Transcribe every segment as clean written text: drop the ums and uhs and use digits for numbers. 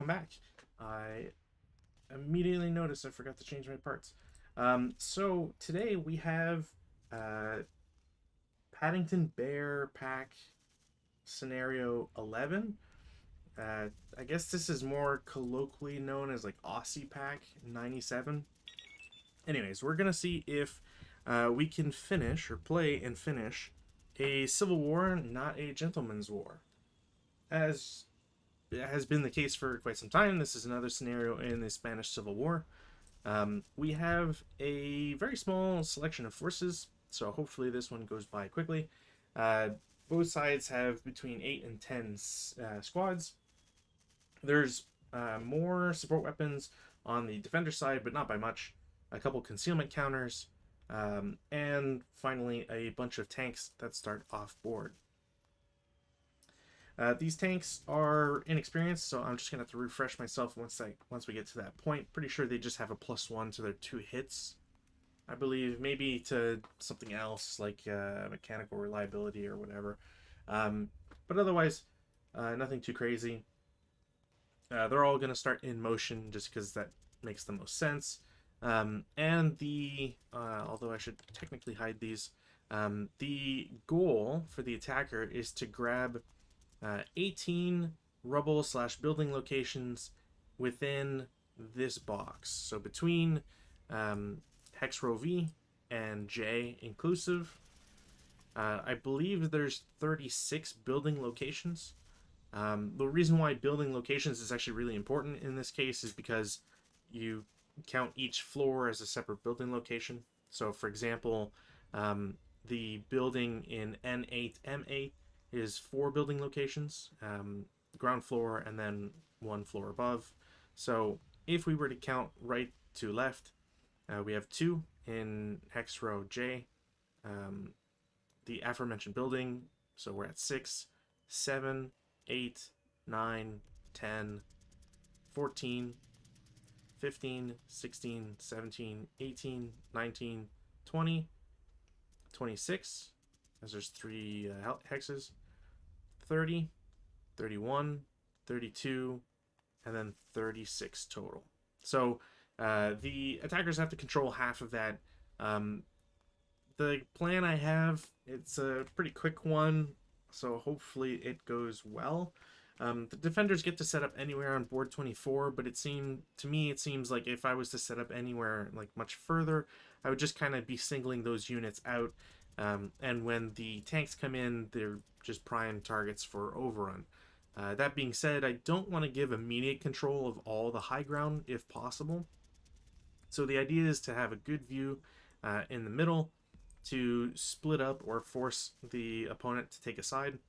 back. I immediately noticed I forgot to change my parts. So today we have uh, Paddington Bear Pack Scenario 11. I guess this is more colloquially known as like Aussie Pack 97. Anyways, we're gonna see if we can finish or play and finish a civil war, not a gentleman's war. As has been the case for quite some time, this is another scenario in the Spanish Civil War. We have a very small selection of forces, so hopefully this one goes by quickly. Both sides have between 8 and 10 squads. There's more support weapons on the defender side, but not by much. A couple concealment counters, and finally a bunch of tanks that start off board. These tanks are inexperienced, so I'm just gonna have to refresh myself once we get to that point. Pretty sure they just have a +1 to their 2 hits, I believe, maybe to something else like mechanical reliability or whatever. But otherwise, nothing too crazy. They're all gonna start in motion just because that makes the most sense. And although I should technically hide these, the goal for the attacker is to grab 18 rubble/building locations within this box. So between hex row V and J inclusive, I believe there's 36 building locations. The reason why building locations is actually really important in this case is because you count each floor as a separate building location. So for example, the building in N8, M8 is 4 building locations, ground floor and then 1 floor above. So if we were to count right to left, we have 2 in hex row J, the aforementioned building, so we're at 6, 7, 8, 9, 10, 14, 15, 16, 17, 18, 19, 20, 26, as there's 3 hexes, 30, 31, 32, and then 36 total. So the attackers have to control half of that. The plan I have, it's a pretty quick one, so hopefully it goes well. The defenders get to set up anywhere on board 24, but to me it seems like if I was to set up anywhere like much further, I would just kind of be singling those units out. And when the tanks come in, they're just prime targets for overrun. That being said, I don't want to give immediate control of all the high ground if possible. So the idea is to have a good view in the middle, to split up or force the opponent to take a side.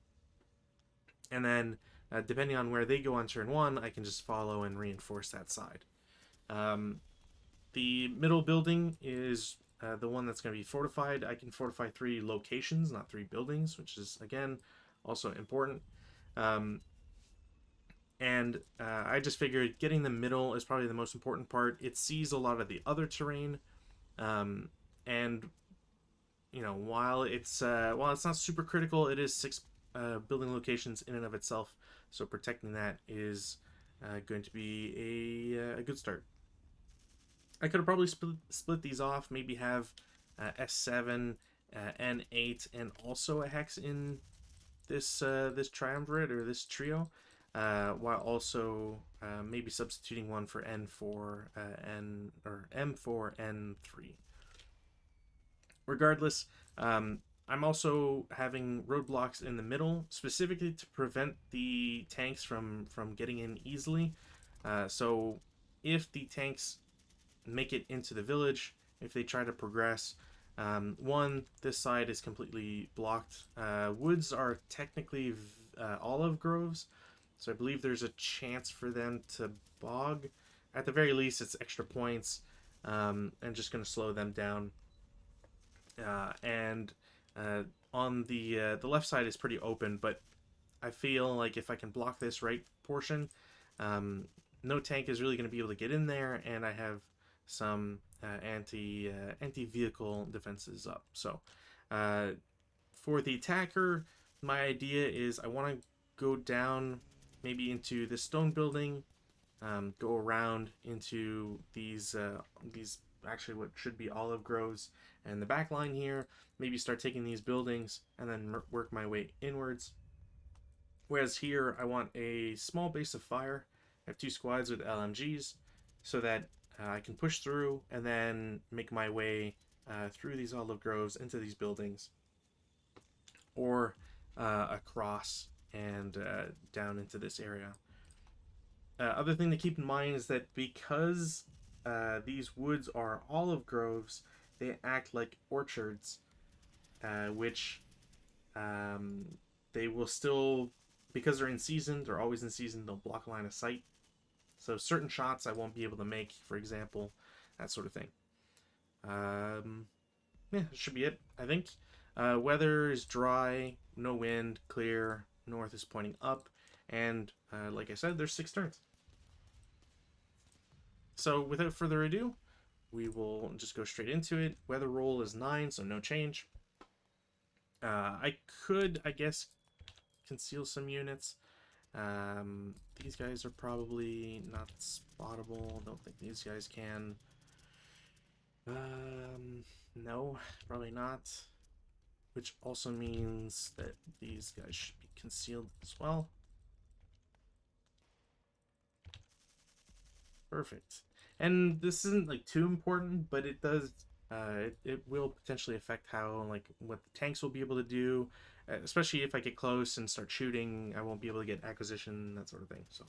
And then, depending on where they go on turn 1, I can just follow and reinforce that side. The middle building is the one that's going to be fortified. I can fortify 3 locations, not 3 buildings, which is, again, also important. I just figured getting the middle is probably the most important part. It sees a lot of the other terrain, and while it's not super critical, it is 6 building locations in and of itself. So protecting that is going to be a good start. I could have probably split these off, maybe have S7, N8, and also a hex in this triumvirate or this trio, while also maybe substituting one for N4 M4 N3. Regardless, I'm also having roadblocks in the middle, specifically to prevent the tanks from getting in easily. So if the tanks make it into the village, if they try to progress, this side is completely blocked. Woods are technically olive groves, so I believe there's a chance for them to bog. At the very least, it's extra points, and just going to slow them down. On the left side is pretty open, but I feel like if I can block this right portion, no tank is really going to be able to get in there, and I have some anti-vehicle defenses up. So for the attacker, my idea is I want to go down maybe into this stone building, go around into these actually what should be olive groves, and the back line here, maybe start taking these buildings and then work my way inwards. Whereas here, I want a small base of fire. I have 2 squads with LMGs so that I can push through and then make my way through these olive groves into these buildings, or across and down into this area. Other thing to keep in mind is that because these woods are olive groves, they act like orchards, which um, they will still, because they're in season, they're always in season, they'll block line of sight. So certain shots I won't be able to make, for example, that sort of thing. Yeah, that should be it, I think. Weather is dry, no wind, clear, north is pointing up, and like I said, there's 6 turns. So without further ado, we will just go straight into it. Weather roll is 9, so no change. I could, I guess, conceal some units. These guys are probably not spottable. Don't think these guys can. No, probably not. Which also means that these guys should be concealed as well. Perfect. And this isn't like too important, but it does. It will potentially affect how, like, what the tanks will be able to do, especially if I get close and start shooting. I won't be able to get acquisition, that sort of thing. So,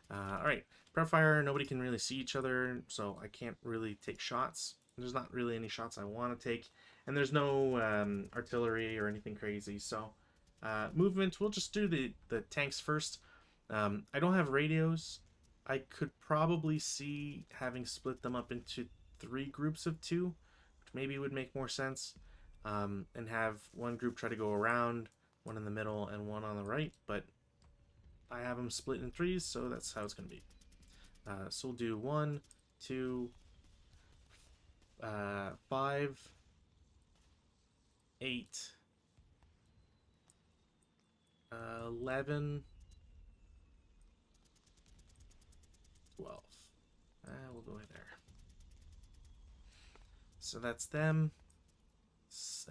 all right, prep fire. Nobody can really see each other, so I can't really take shots. There's not really any shots I want to take, and there's no artillery or anything crazy. So, movement. We'll just do the tanks first. I don't have radios. I could probably see having split them up into 3 groups of 2, which maybe would make more sense, and have one group try to go around, one in the middle, and one on the right. But I have them split in 3s, so that's how it's going to be. So we'll do 1, 2, 5, 8, 11, 12. We'll go there. So that's them.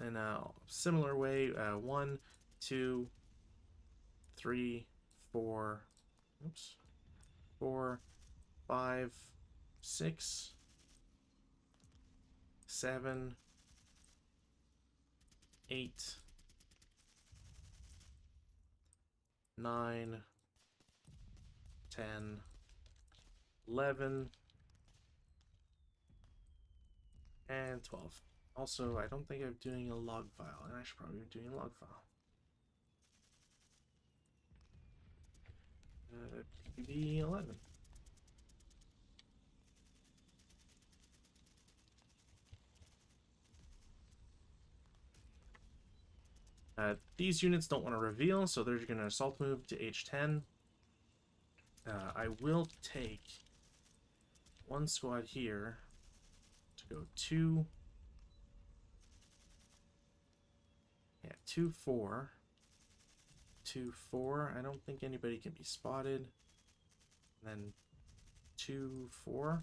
In a similar way, 1, 2, 3, 4, oops, 4, 5, 6, 7, 8, 9, 10, 11, and 12. Also, I don't think I'm doing a log file, and I should probably be doing a log file. PBP-11. These units don't want to reveal, so they're going to assault move to H10. I will take 1 squad here to go 2. Yeah, 2, 4. 2, 4. I don't think anybody can be spotted. And then 2, 4.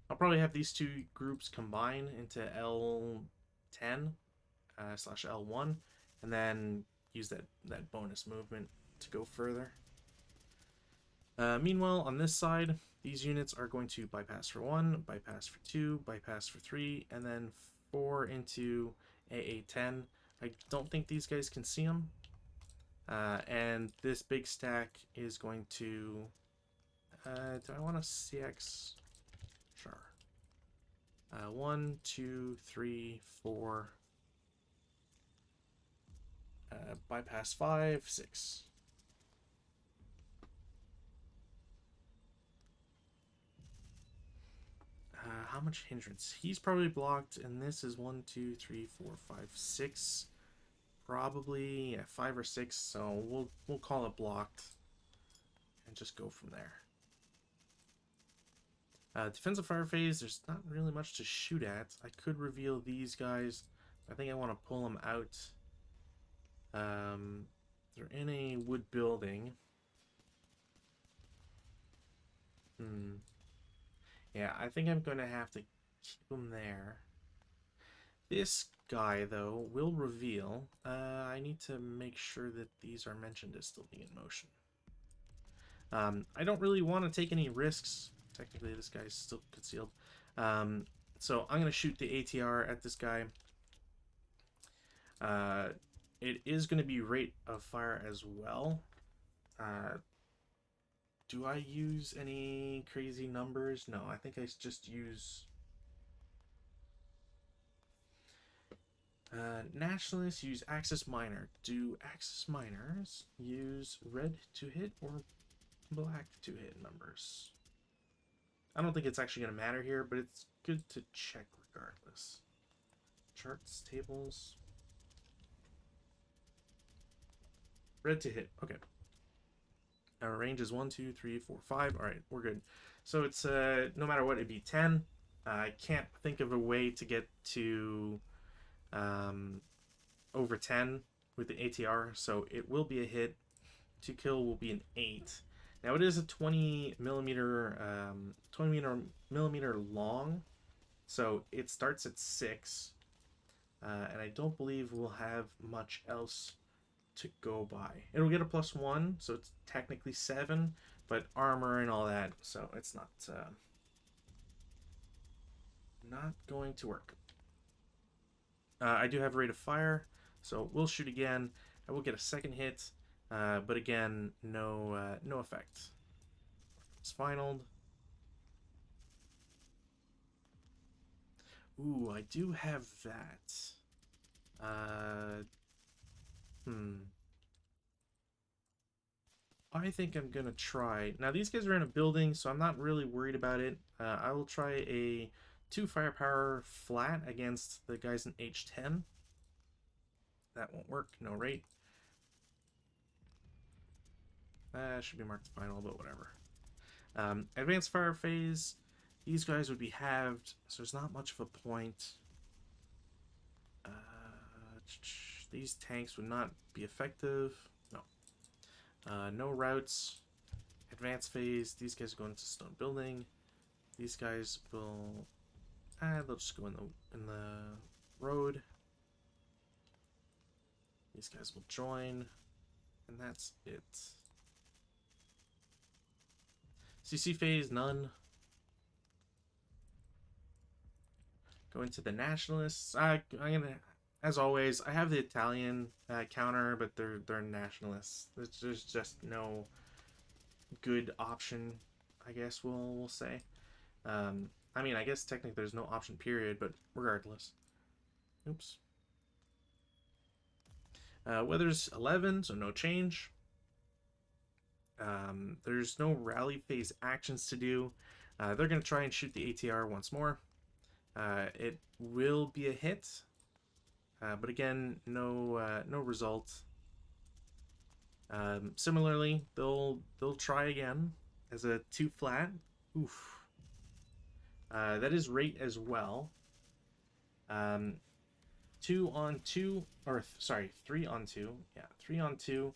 I'll probably have these 2 groups combine into L10 slash L1, and then use that bonus movement to go further. Meanwhile, on this side, these units are going to bypass for 1, bypass for 2, bypass for 3, and then 4 into AA10. I don't think these guys can see them. And this big stack is going to... do I want a CX? Sure. 1, 2, 3, 4. Bypass 5, 6. How much hindrance? He's probably blocked, and this is 1, 2, 3, 4, 5, 6. Probably 5 or 6. So we'll call it blocked, and just go from there. Defensive fire phase. There's not really much to shoot at. I could reveal these guys. I think I want to pull them out. They're in a wood building. Yeah, I think I'm going to have to keep him there. This guy, though, will reveal. I need to make sure that these are mentioned as still being in motion. I don't really want to take any risks. Technically, this guy's still concealed. So I'm going to shoot the ATR at this guy. It is going to be rate of fire as well. Do I use any crazy numbers? No, I think I just use... nationalists use Axis Minor. Do Axis Minors use red to hit or black to hit numbers? I don't think it's actually going to matter here, but it's good to check regardless. Charts, tables. Red to hit. Okay. Our range is 1, 2, 3, 4, 5. All right, we're good. So it's no matter what, it'd be 10. I can't think of a way to get to over 10 with the ATR, so it will be a hit. To kill will be an 8. Now it is a 20 millimeter long, so it starts at 6, and I don't believe we'll have much else to go by. It'll get a +1, so it's technically 7, but armor and all that, so it's not going to work. I do have rate of fire, so we'll shoot again. I will get a second hit, but again, no effect. It's finaled. Ooh, I do have that. I think I'm gonna try. Now these guys are in a building, so I'm not really worried about it. I will try a 2 firepower flat against the guys in H10. That won't work. No rate. Should be marked final, but whatever. Advanced fire phase. These guys would be halved, so there's not much of a point. These tanks would not be effective. No. No routes. Advanced phase. These guys go into stone building. These guys will... they'll just go in the road. These guys will join. And that's it. CC phase, none. Go into the nationalists. I'm gonna, as always, I have the Italian counter, but they're nationalists. There's just no good option, I guess we'll say. I mean, I guess technically there's no option period, but regardless. Oops. Weather's 11, so no change. There's no rally phase actions to do. They're going to try and shoot the ATR once more. It will be a hit, but again, no result. Similarly, they'll try again as a 2 flat. Oof. That is rate as well. 2 on 2, or sorry, 3 on 2. Yeah, 3 on 2.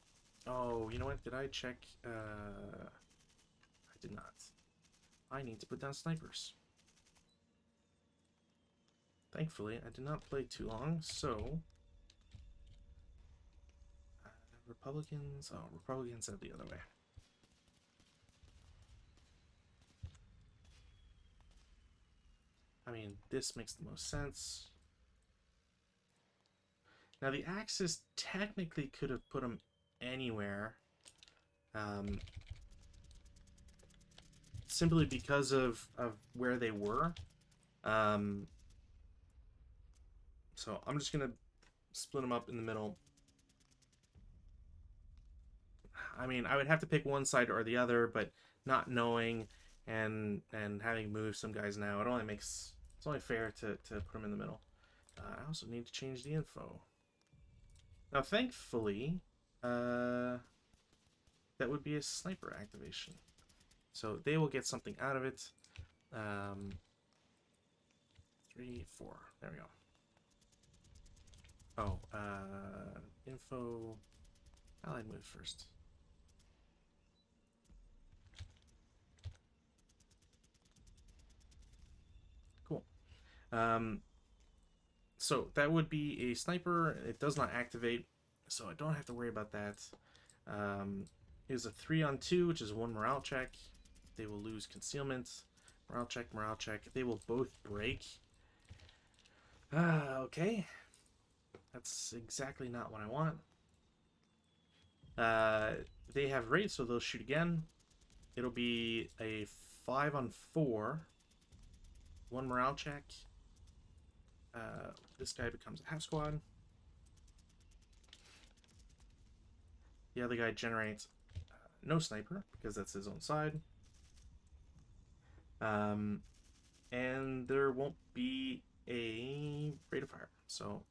Oh, you know what? Did I check? I did not. I need to put down snipers. Thankfully, I did not play too long, so... Republicans... Oh, Republicans said the other way. I mean, this makes the most sense. Now, the Axis technically could have put them anywhere. Simply because of where they were. So I'm just going to split them up in the middle. I mean, I would have to pick one side or the other, but not knowing and having moved some guys now, it only makes... It's only fair to put them in the middle. I also need to change the info. Now, thankfully, that would be a sniper activation. So they will get something out of it. 3, 4. There we go. Oh, info. Allied move first. So that would be a sniper. It does not activate, so I don't have to worry about that. It was a 3-on-2, which is one morale check. They will lose concealment. Morale check, morale check. They will both break. Okay. That's exactly not what I want. They have rate, so they'll shoot again. It'll be a 5-on-4. One morale check. This guy becomes a half squad. The other guy generates no sniper, because that's his own side. And there won't be a rate of fire. So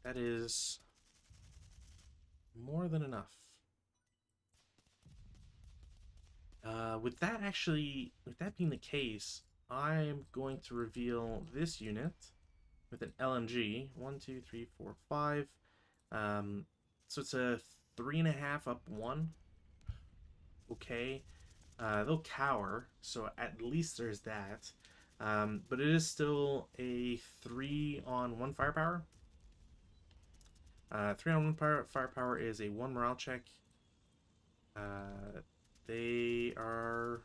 that is more than enough. With that being the case, I'm going to reveal this unit with an LMG. 1, 2, 3, 4, 5. So it's a 3.5 up 1. Okay. They'll cower, so at least there's that. But it is still a 3-on-1 firepower. 3-on-1 firepower is a 1 morale check. They are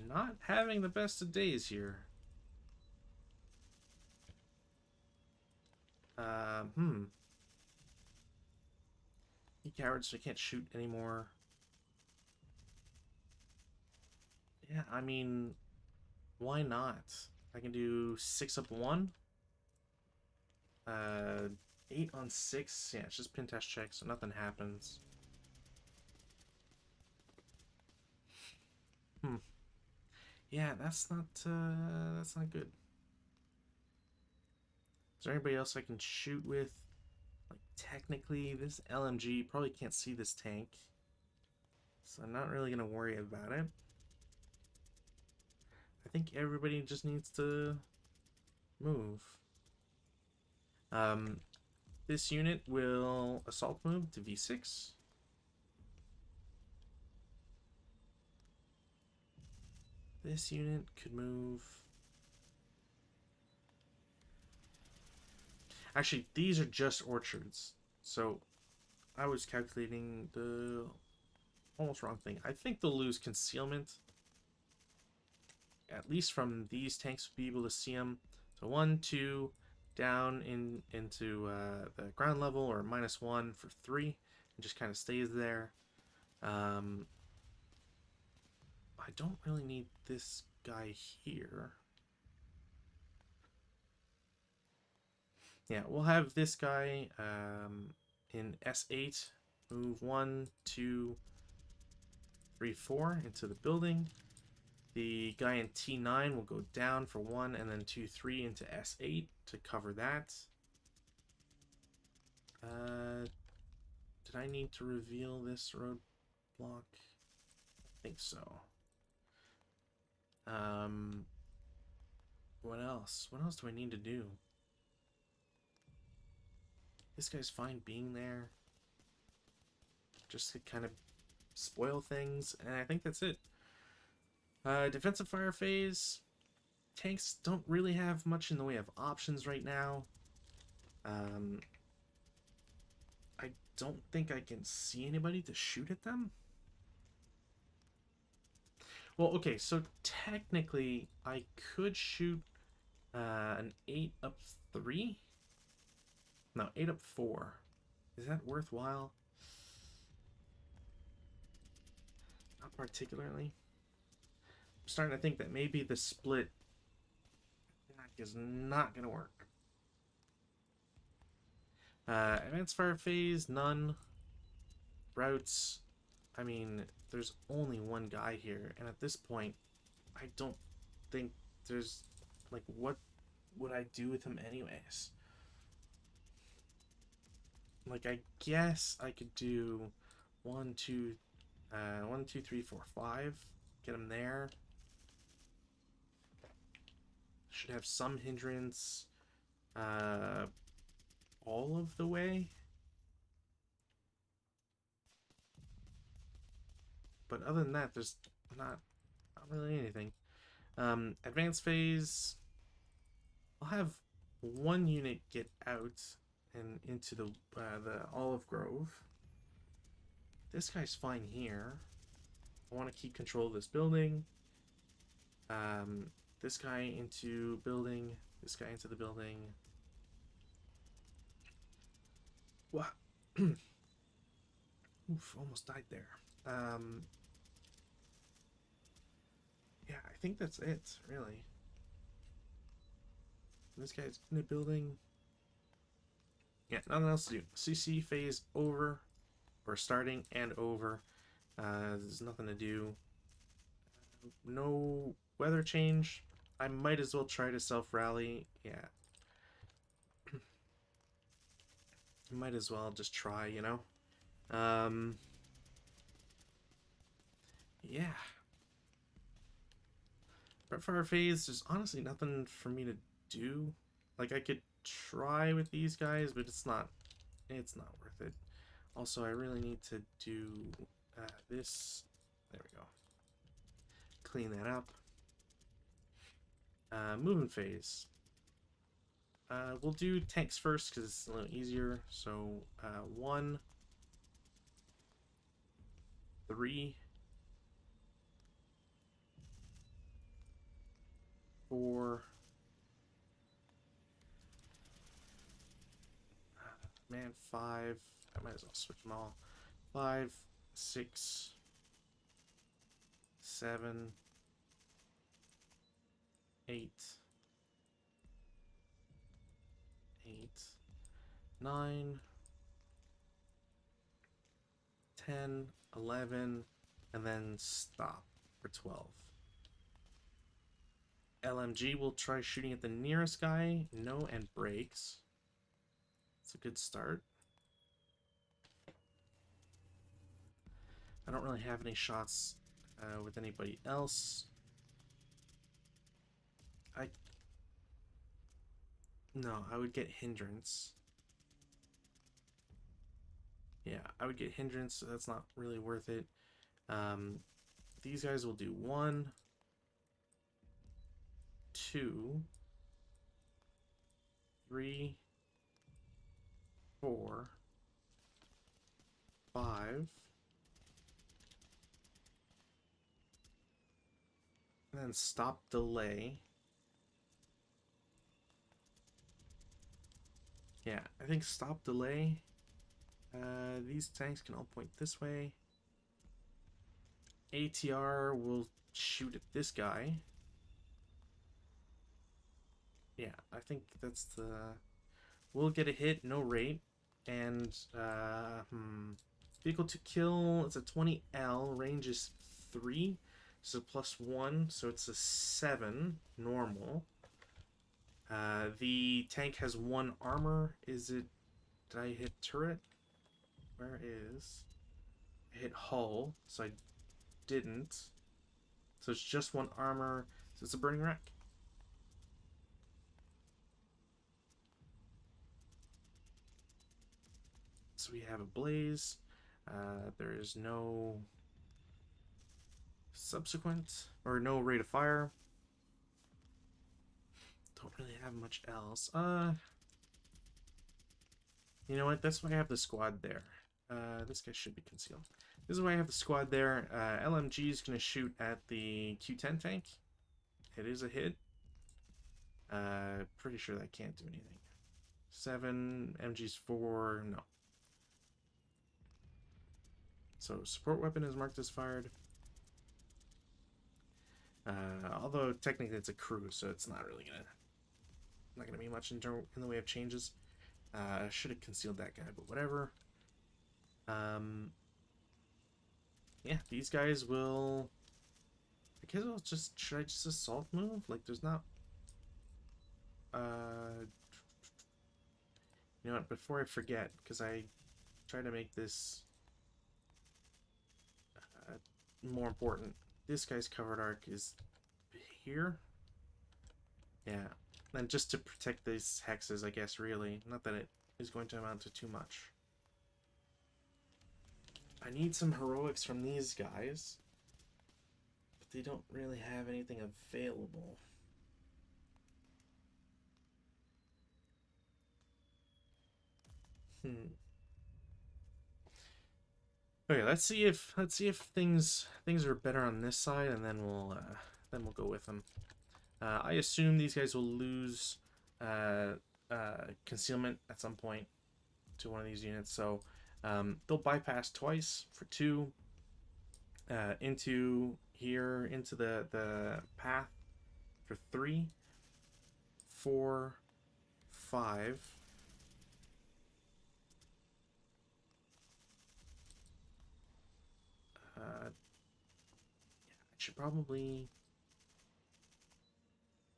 not having the best of days here. He cowered, so he can't shoot anymore. Yeah, I mean, why not? I can do 6 up 1. 8-on-6. Yeah, it's just pin test check, so nothing happens. Yeah, that's not good. Is there anybody else I can shoot with? Like, technically, this LMG probably can't see this tank, so I'm not really gonna worry about it. I think everybody just needs to move. This unit will assault move to V6. This unit could move. Actually, these are just orchards. So I was calculating the almost wrong thing. I think they'll lose concealment. At least from these tanks, will be able to see them. So 1, 2, down into the ground level, or -1 for 3, and just kind of stays there. I don't really need this guy here. Yeah, we'll have this guy in S8 move 1, 2, 3, 4 into the building. The guy in T9 will go down for 1, and then 2, 3 into S8 to cover that. Did I need to reveal this roadblock? I think so. What else? What else do I need to do? This guy's fine being there. Just to kind of spoil things, and I think that's it. Defensive fire phase. Tanks don't really have much in the way of options right now. I don't think I can see anybody to shoot at them. Well, okay, so technically I could shoot an 8 up 3. No, 8 up 4. Is that worthwhile? Not particularly. I'm starting to think that maybe the split is not going to work. Advanced fire phase, none. Routes. I mean, there's only one guy here, and at this point, I don't think there's, like, what would I do with him anyways? Like, I guess I could do 1, 2, 1, 2, 3, 4, 5. Get him there. Should have some hindrance all of the way. But other than that, there's not really anything. Advanced phase, I'll have one unit get out and into the olive grove. This guy's fine here. I want to keep control of this building. This guy into building. This guy into the building. Wow. Oof, almost died there. Yeah, I think that's it, really. This guy's in the building. Yeah, nothing else to do. CC phase over, or starting and over. There's nothing to do. No weather change. I might as well try to self-rally. Yeah. Might as well just try, you know? Yeah. Prep fire phase, there's honestly nothing for me to do. Like, I could try with these guys, but it's not worth it. Also, I really need to do this. There we go. Clean that up. Moving phase. We'll do tanks first because it's a little easier. So 1, 3, 4. Man, 5. I might as well switch them all. 5, 6, 7, 8, 9, 10, 11, and then stop for 12. LMG will try shooting at the nearest guy. No, and breaks. It's a good start. I don't really have any shots with anybody else. No, I would get hindrance. Yeah, I would get hindrance, so that's not really worth it. These guys will do 1, 2, 3, 4, 5. And then stop delay. Yeah, I think stop delay. These tanks can all point this way. ATR will shoot at this guy. Yeah, I think that's the... We'll get a hit, no rate. And, vehicle to kill, it's a 20L, range is 3. So +1, so it's a 7, normal. The tank has 1 armor. Is it... Did I hit turret? Where is... I hit hull, so I didn't. So it's just 1 armor, so it's a burning wreck. So we have a blaze. There is no subsequent, or no rate of fire. Don't really have much else. You know what? That's why I have the squad there. This guy should be concealed. This is why I have the squad there. LMG is going to shoot at the Q10 tank. It is a hit. Pretty sure that can't do anything. 7, MG's 4, no. So support weapon is marked as fired. Although technically it's a cruise, so it's not really gonna be much in the way of changes. Should have concealed that guy, but whatever. Yeah, these guys will... I guess I'll just... Should I just assault move? Like, there's not... You know what, before I forget, because I try to make this more important. This guy's covered arc is here. Yeah, and just to protect these hexes, I guess, really. Not that it is going to amount to too much. I need some heroics from these guys. they don't really have anything available. Okay, let's see if things are better on this side, and then we'll go with them. I assume these guys will lose concealment at some point to one of these units, so they'll bypass twice for 2 into here into the path for 3, 4, 5. I should probably.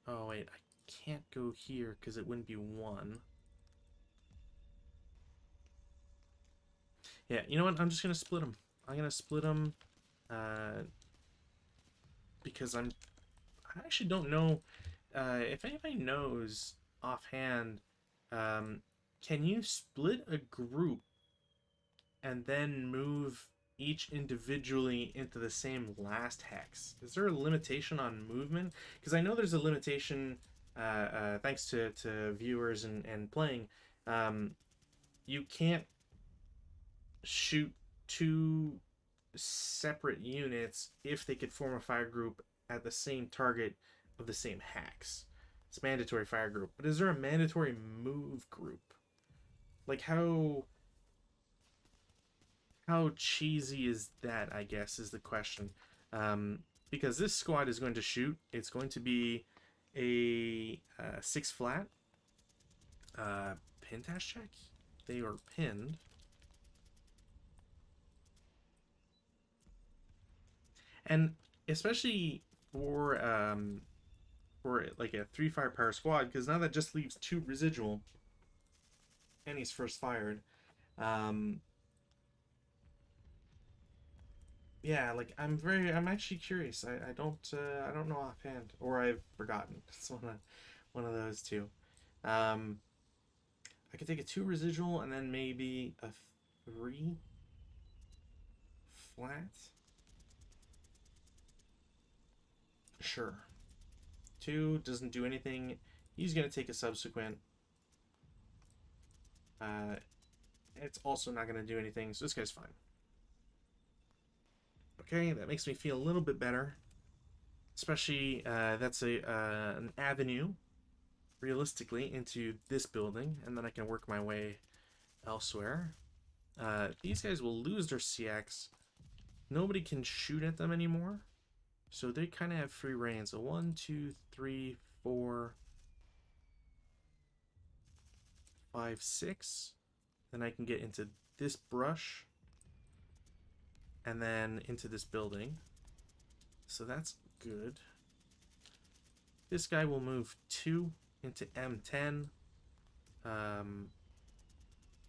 Oh wait, I can't go here because it wouldn't be 1. Yeah, you know what? I'm just gonna split them. I'm gonna split them because I actually don't know if anybody knows offhand. Can you split a group and then move each individually into the same last hex? Is there a limitation on movement? Because I know there's a limitation thanks to viewers and playing. You can't shoot 2 separate units if they could form a fire group at the same target of the same hex. It's mandatory fire group. But is there a mandatory move group? Like how cheesy is that, I guess, is the question. Because this squad is going to shoot. It's going to be a 6 flat. Pin task check? They are pinned. And especially for like a 3 firepower squad, because now that just leaves 2 residual, and he's first fired. Yeah, like I'm actually curious. I don't know offhand, or I've forgotten. It's one of those two. I could take a 2 residual and then maybe a 3 flat. Sure. 2 doesn't do anything. He's gonna take a subsequent. It's also not gonna do anything, so this guy's fine. Okay, that makes me feel a little bit better. Especially that's an avenue, realistically, into this building, and then I can work my way elsewhere. These guys will lose their CX. Nobody can shoot at them anymore, so they kind of have free reign. So 1, 2, 3, 4, 5, 6. Then I can get into this brush, and then into this building. So that's good. This guy will move 2 into M10.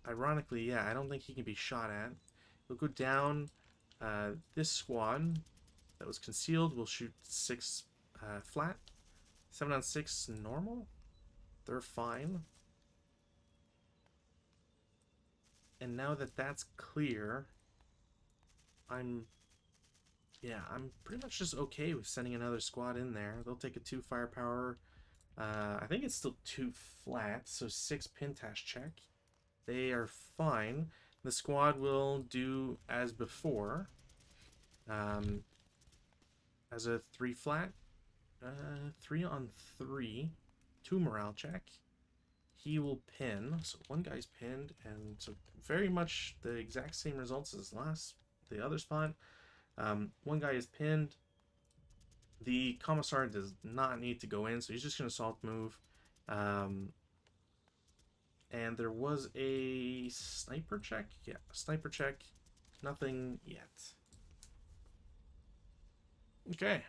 Ironically, yeah, I don't think he can be shot at. He'll go down. This squad that was concealed will shoot 6 flat. 7 on 6 normal. They're fine. And now that that's clear, I'm pretty much just okay with sending another squad in there. They'll take a 2 firepower. I think it's still 2 flat, so 6 pin task check. They are fine. The squad will do as before. As a 3 flat. 3 on 3. 2 morale check. He will pin. So 1 guy's pinned, and so very much the exact same results as the other spot. 1 guy is pinned. The commissar does not need to go in, so he's just going to assault move. And there was a sniper check. Yeah, sniper check. Nothing yet. Okay.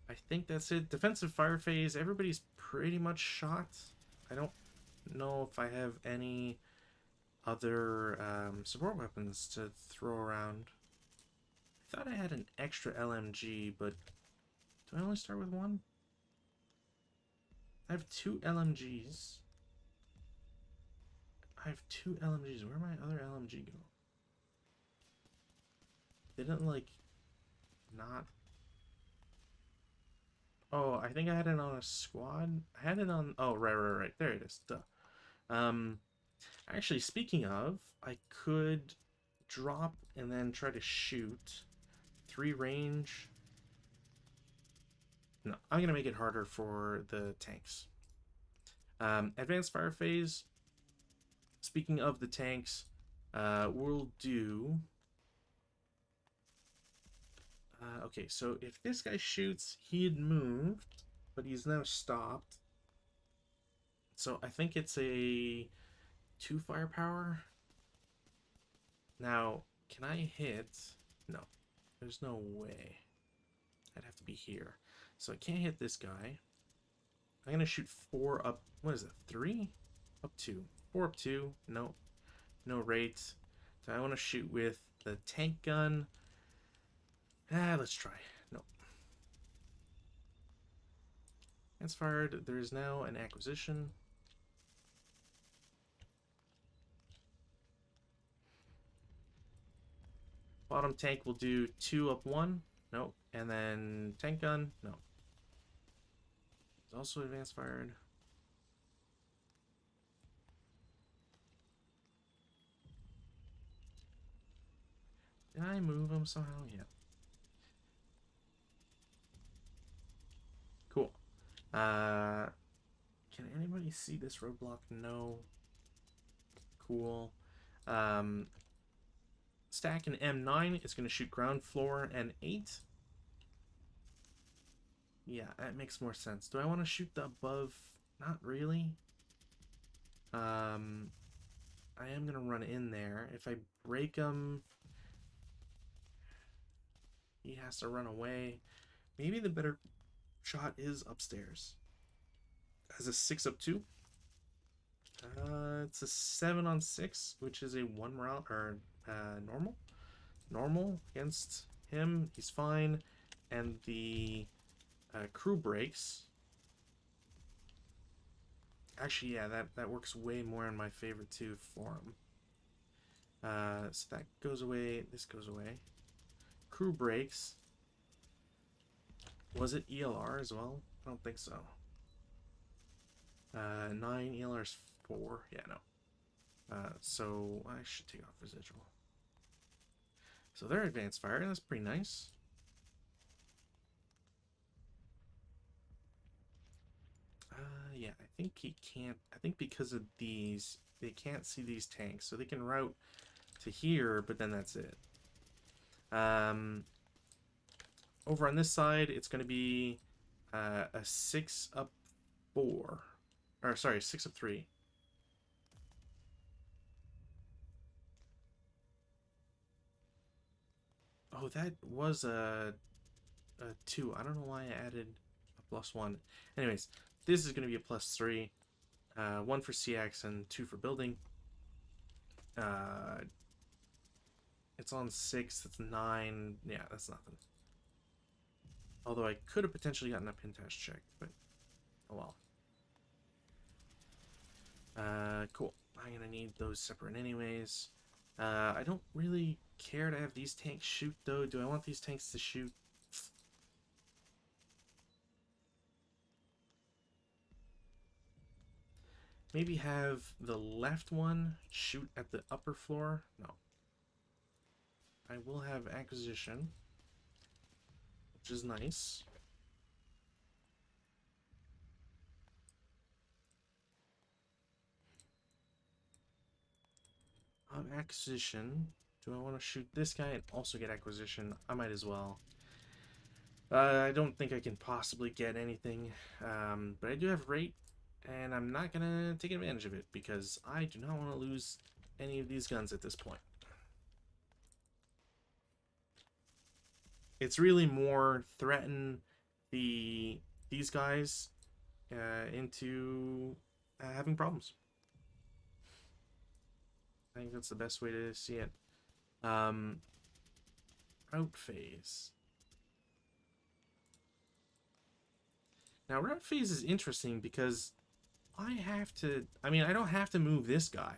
I think that's it. Defensive fire phase. Everybody's pretty much shot. I don't know if I have any other support weapons to throw around. I thought I had an extra LMG, but do I only start with 1? I have 2 LMGs. I have 2 LMGs. Where'd my other LMG go? They didn't, like, not... Oh, I think I had it on a squad. I had it on... Oh, right. There it is. Duh. Actually, speaking of, I could drop and then try to shoot. 3 range. No, I'm going to make it harder for the tanks. Advanced fire phase. Speaking of the tanks, we'll do... okay, so if this guy shoots, he had moved, but he's now stopped. So I think it's a 2 firepower. Now, can I hit? No, there's no way. I'd have to be here. So I can't hit this guy. I'm going to shoot 4 up. What is it? 3? Up 2. 4 up 2. No. No rate. So I want to shoot with the tank gun. Let's try. No. It's fired. There is now an acquisition. Bottom tank will do 2 up 1. Nope. And then tank gun. No. It's also advanced fired. Did I move him somehow? Yeah. Cool. Can anybody see this roadblock? No. Cool. Stack an M9 is going to shoot ground floor and 8. Yeah, that makes more sense. Do I want to shoot the above? Not really. I am going to run in there. If I break him, he has to run away. Maybe the better shot is upstairs. As a 6 up 2. It's a 7 on 6, which is a 1 morale, or normal. Normal against him. He's fine. And the crew breaks. Actually, yeah, that works way more in my favor too for him. So that goes away. This goes away. Crew breaks. Was it ELR as well? I don't think so. 9 ELR's 4. Yeah, no. So I should take off residual. So they're advanced fire. That's pretty nice. Yeah, I think he can't. I think because of these, they can't see these tanks, so they can route to here, but then that's it. Over on this side, it's going to be a 6 up 4. Or, sorry, 6 up 3. Oh, that was a 2. I don't know why I added a +1. Anyways, this is going to be a +3. 1 for CX and 2 for building. It's on 6. That's 9. Yeah, that's nothing. Although I could have potentially gotten a Pintash check, but oh well. Cool. I'm going to need those separate anyways. I don't really care to have these tanks shoot, though. Do I want these tanks to shoot? Maybe have the left one shoot at the upper floor? No. I will have acquisition, which is nice. Acquisition. Do I want to shoot this guy and also get acquisition? I might as well. I don't think I can possibly get anything, but I do have rate, and I'm not going to take advantage of it because I do not want to lose any of these guns at this point. It's really more threaten these guys into having problems. I think that's the best way to see it. Route phase. Now, route phase is interesting because I have to... I mean, I don't have to move this guy.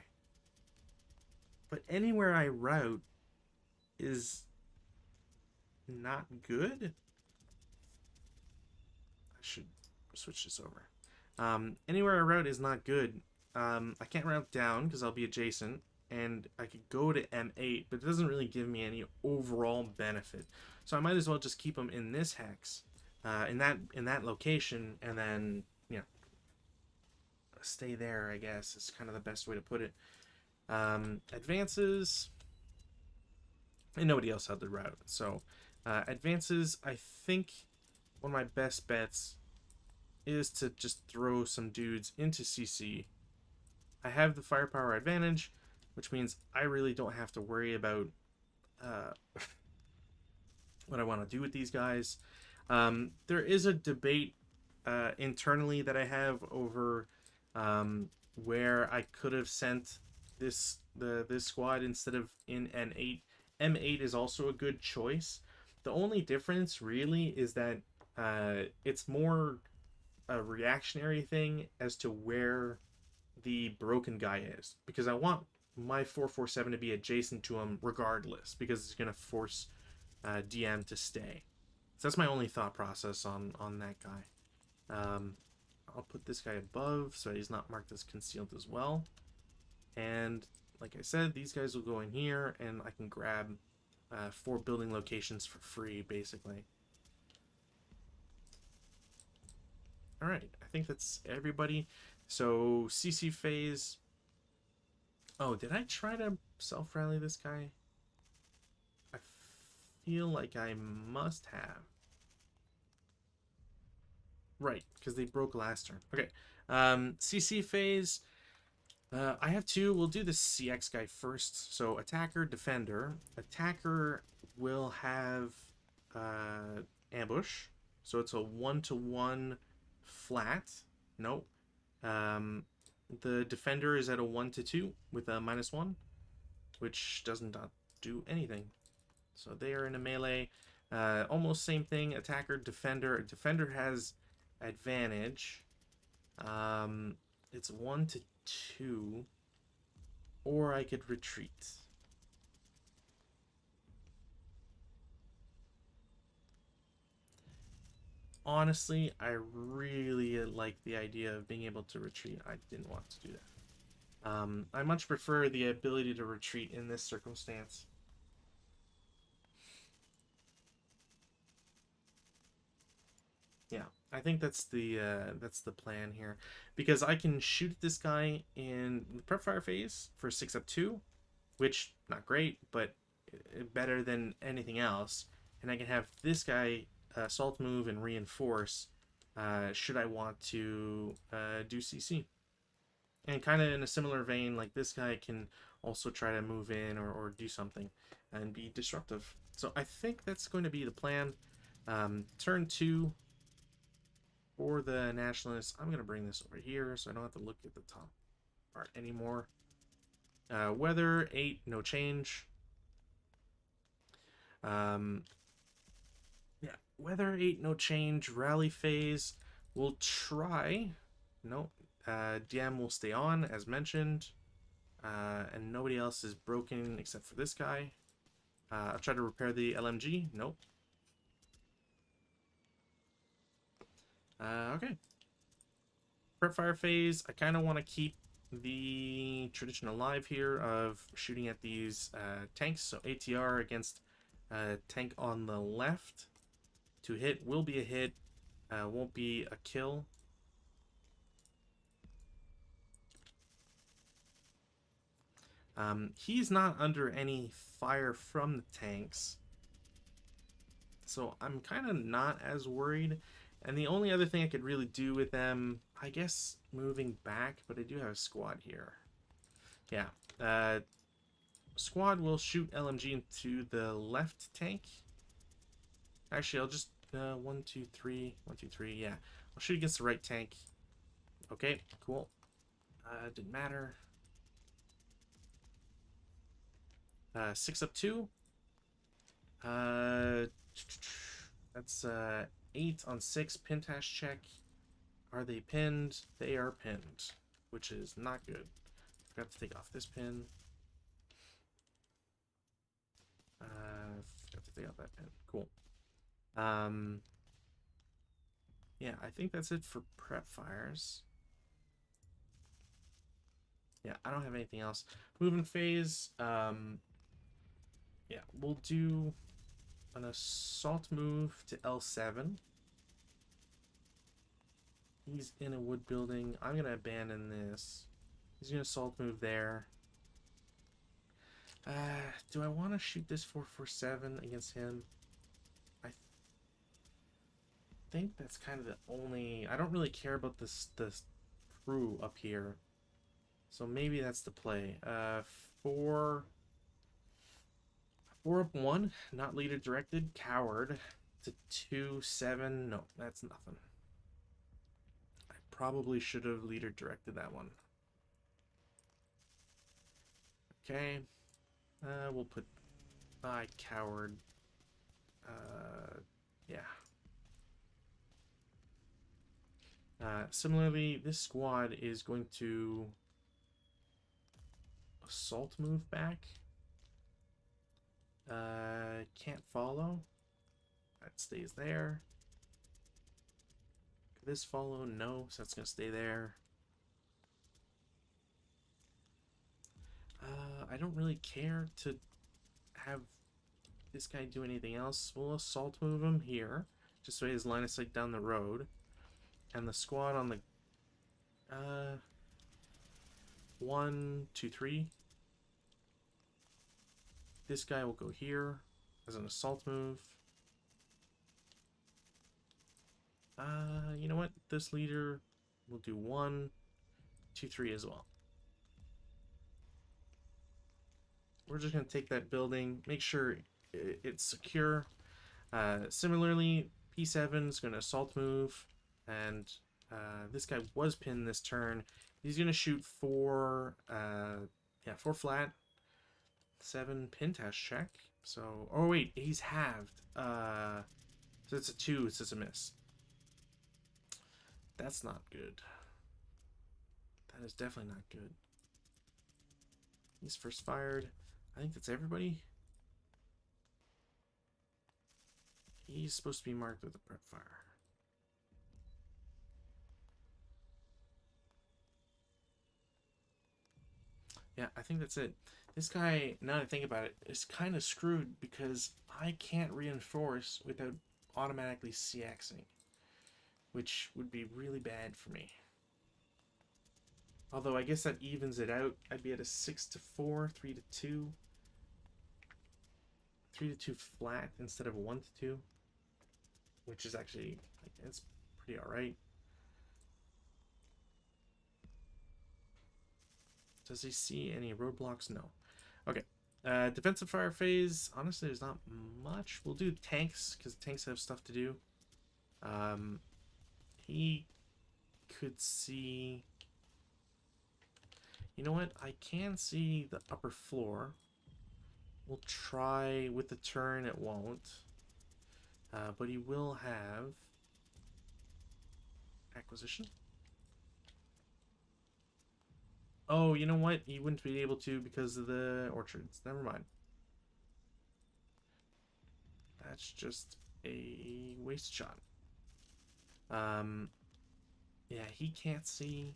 But anywhere I route is not good. I should switch this over. Anywhere I route is not good. I can't route down because I'll be adjacent, and I could go to M8, but it doesn't really give me any overall benefit. So I might as well just keep them in this hex, in that location, and then stay there. I guess is kind of the best way to put it. Advances, and nobody else had the route, so advances. I think one of my best bets is to just throw some dudes into CC. I have the firepower advantage, which means I really don't have to worry about what I want to do with these guys. There is a debate internally that I have over where I could have sent this squad instead of in N8. M8 is also a good choice. The only difference really is that it's more a reactionary thing as to where the broken guy is, because I want my 447 to be adjacent to him regardless, because it's going to force DM to stay. So that's my only thought process on that guy. I'll put this guy above so he's not marked as concealed as well. And like I said, these guys will go in here, and I can grab 4 building locations for free, basically. Alright, I think that's everybody. So, CC phase. Oh, did I try to self-rally this guy? I feel like I must have. Right, because they broke last turn. Okay, CC phase. I have 2. We'll do the CX guy first. So, attacker, defender. Attacker will have ambush. So, it's a 1-to-1 flat. Nope. The defender is at a 1-to-2 with a -1, which doesn't do anything. So they are in a melee. Almost same thing. Attacker, defender. Defender has advantage. It's 1-to-2, or I could retreat. Honestly, I really like the idea of being able to retreat. I didn't want to do that. I much prefer the ability to retreat in this circumstance. Yeah, I think that's the plan here, because I can shoot this guy in the prep fire phase for 6-up-2, which not great, but better than anything else. And I can have this guy assault move and reinforce should I want to do CC. And kind of in a similar vein, like this guy can also try to move in or do something and be disruptive. So I think that's going to be the plan. Turn 2 for the Nationalists. I'm going to bring this over here so I don't have to look at the top part anymore. Weather 8, no change. Yeah, weather 8, no change. Rally phase, we'll try. No, DM will stay on as mentioned, and nobody else is broken except for this guy. I'll try to repair the LMG. Nope. Okay. Prep fire phase. I kind of want to keep the tradition alive here of shooting at these tanks. So ATR against tank on the left. To hit will be a hit, won't be a kill. He's not under any fire from the tanks, so I'm kind of not as worried. And the only other thing I could really do with them, I guess moving back, but I do have a squad here. Yeah, squad will shoot LMG into the left tank. Actually, I'll just 1, 2, 3, 1, 2, 3. Yeah, I'll shoot against the right tank. Okay, cool. Didn't matter. 6-up-2. That's 8 on 6 pin tash check. Are they pinned? They are pinned, which is not good. Forgot to take off this pin. Forgot to take off that pin. Cool. Yeah, I think that's it for prep fires. Yeah, I don't have anything else. Moving phase, yeah, we'll do an assault move to L7. He's in a wood building. I'm gonna abandon this. He's gonna assault move there. Do I want to shoot this 447 against him? I think that's kind of the only... I don't really care about this crew up here. So maybe that's the play. 4 up 1, not leader directed, coward. To 2, 7, no, that's nothing. I probably should have leader directed that one. Okay. We'll put coward. Yeah. Similarly, this squad is going to assault move back. Can't follow. That stays there. Could this follow? No, so that's going to stay there. I don't really care to have this guy do anything else. We'll assault move him here, just so he has line of sight down the road. And the squad on the 1, 2, 3. This guy will go here as an assault move. You know what? This leader will do 1, 2, 3 as well. We're just going to take that building, make sure it's secure. Similarly, P7 is going to assault move, and this guy was pinned this turn. He's going to shoot 4, 4 flat, 7 pin test check. So, oh wait, he's halved. So it's a 2, it's just a miss. That's not good. That is definitely not good. He's first fired. I think that's everybody. He's supposed to be marked with a prep fire. Yeah, I think that's it. This guy, now that I think about it, is kind of screwed because I can't reinforce without automatically CXing, which would be really bad for me. Although I guess that evens it out. I'd be at a 6-4, 3-2. 3-2 flat instead of 1-2, which is actually, it's pretty alright. Does he see any roadblocks? No. Okay. Defensive fire phase. Honestly, there's not much. We'll do tanks, because tanks have stuff to do. He could see... You know what? I can see the upper floor. We'll try with the turn, it won't. But he will have acquisition. Oh, you know what? He wouldn't be able to because of the orchards. Never mind. That's just a waste shot. Yeah, he can't see.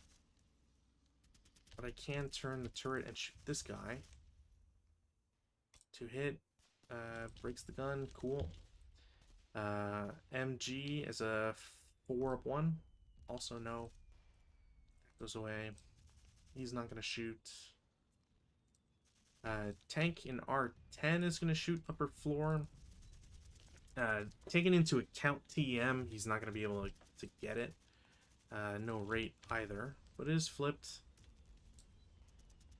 But I can turn the turret and shoot this guy. 2 hit. Breaks the gun. Cool. MG as a 4 up 1. Also no. That goes away. He's not going to shoot. Tank in R10 is going to shoot upper floor. Taking into account TM, he's not going to be able to get it. No rate either. But it is flipped.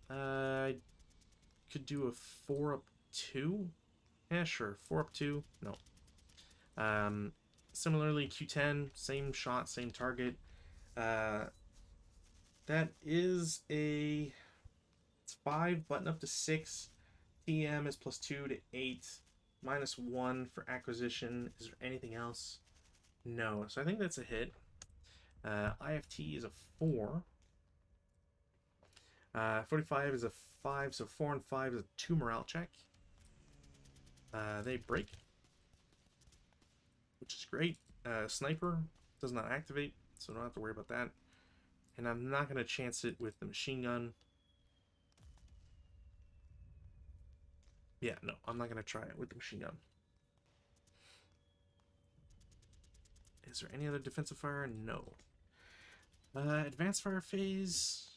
Could do a 4 up 2. Yeah, sure. 4 up 2. No. Similarly, Q10, same shot, same target. That is a... It's 5, button up to 6. TM is +2 to 8. -1 for acquisition. Is there anything else? No. So I think that's a hit. IFT is a 4. 45 is a 5, so 4 and 5 is a 2 morale check. They break. great. Sniper does not activate, so don't have to worry about that. And I'm not going to chance it with the machine gun. Yeah, no, I'm not going to try it with the machine gun. Is there any other defensive fire? No. Advanced fire phase,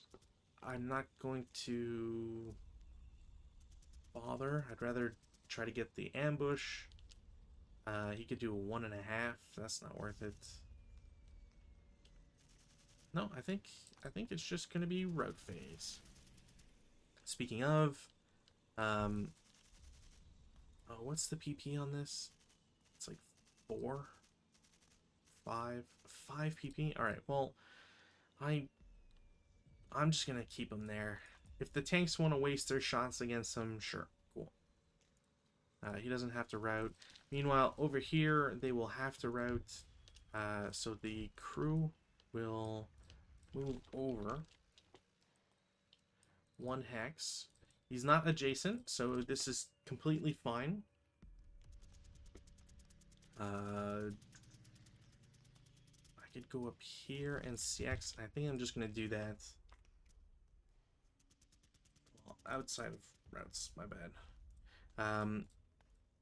I'm not going to bother. I'd rather try to get the ambush. He could do a 1.5. That's not worth it. No, I think it's just going to be route phase. Speaking of, oh, what's the PP on this? It's like 4, 5 PP. All right, well, I'm just gonna keep him there. If the tanks want to waste their shots against him, sure, cool. He doesn't have to route. Meanwhile, over here they will have to route. So the crew will move over 1 hex. He's not adjacent, so this is completely fine. I could go up here and CX. I think I'm just gonna do that. Well, outside of routes, my bad.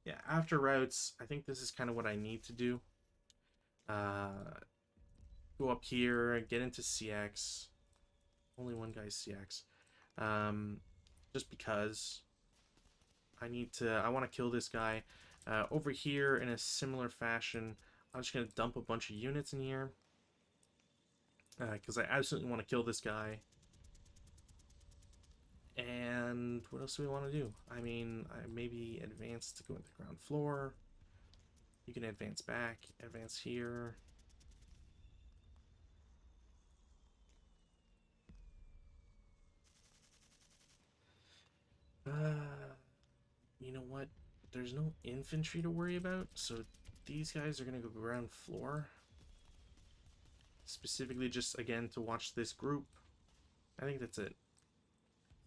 Yeah, after routes, I think this is kind of what I need to do. Go up here, get into CX. Only one guy's CX. Just because I want to kill this guy. Over here, in a similar fashion, I'm just going to dump a bunch of units in here. Because I absolutely want to kill this guy. And what else do we want to do? I mean, I maybe advance to go into the ground floor. You can advance back, advance here. You know what? There's no infantry to worry about, so these guys are going to go ground floor. Specifically just, again, to watch this group. I think that's it.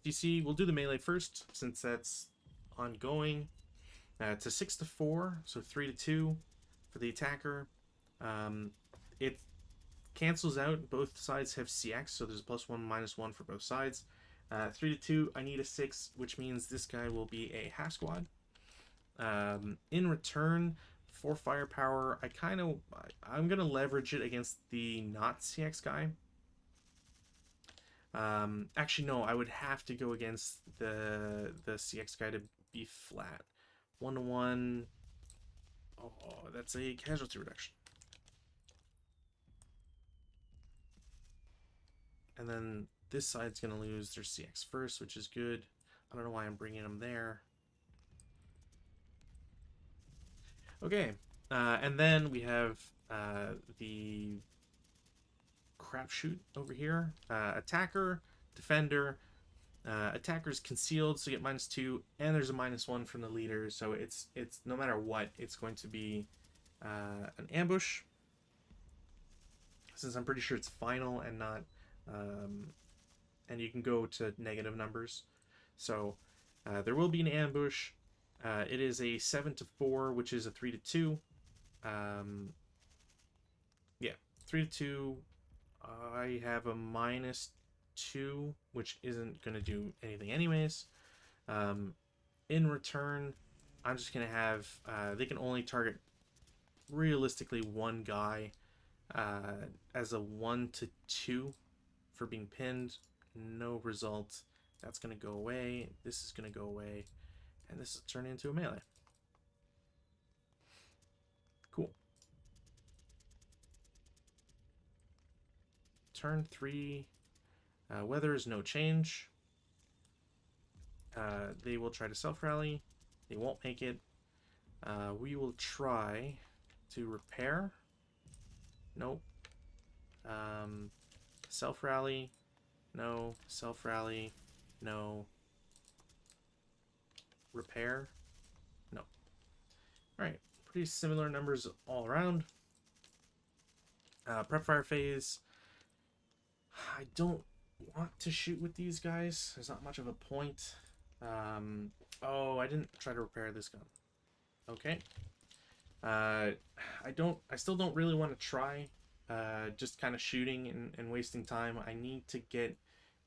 DC, we'll do the melee first, since that's ongoing. It's a 6-4, so 3-2 for the attacker. It cancels out. Both sides have CX, so there's a +1, -1 for both sides. 3-2, I need a 6, which means this guy will be a half squad. In return, for firepower, I'm gonna leverage it against the not CX guy. Actually, no, I would have to go against the CX guy to be flat. 1-1. Oh, that's a casualty reduction. And then this side's gonna lose their CX first, which is good. I don't know why I'm bringing them there. Okay, and then we have the crapshoot over here. Attacker, defender. Attacker's concealed, so you get -2, and there's a -1 from the leader. So it's no matter what, it's going to be an ambush. Since I'm pretty sure it's final and not, and you can go to negative numbers. So there will be an ambush. It is a 7-4, which is a 3-2. Yeah, 3-2. I have a -2, which isn't going to do anything anyways. In return, I'm just going to have, they can only target realistically one guy as a 1-2 for being pinned. No result. That's going to go away. This is going to go away. And this is turned into a melee. Cool. Turn 3. Weather is no change. They will try to self-rally. They won't make it. We will try to repair. Nope. Self-rally. No. Self-rally. No. Repair. No. Alright. Pretty similar numbers all around. Prep fire phase. I don't want to shoot with these guys. There's not much of a point. Oh, I didn't try to repair this gun. Okay. Uh, I still don't really want to try. Just kind of shooting and wasting time. I need to get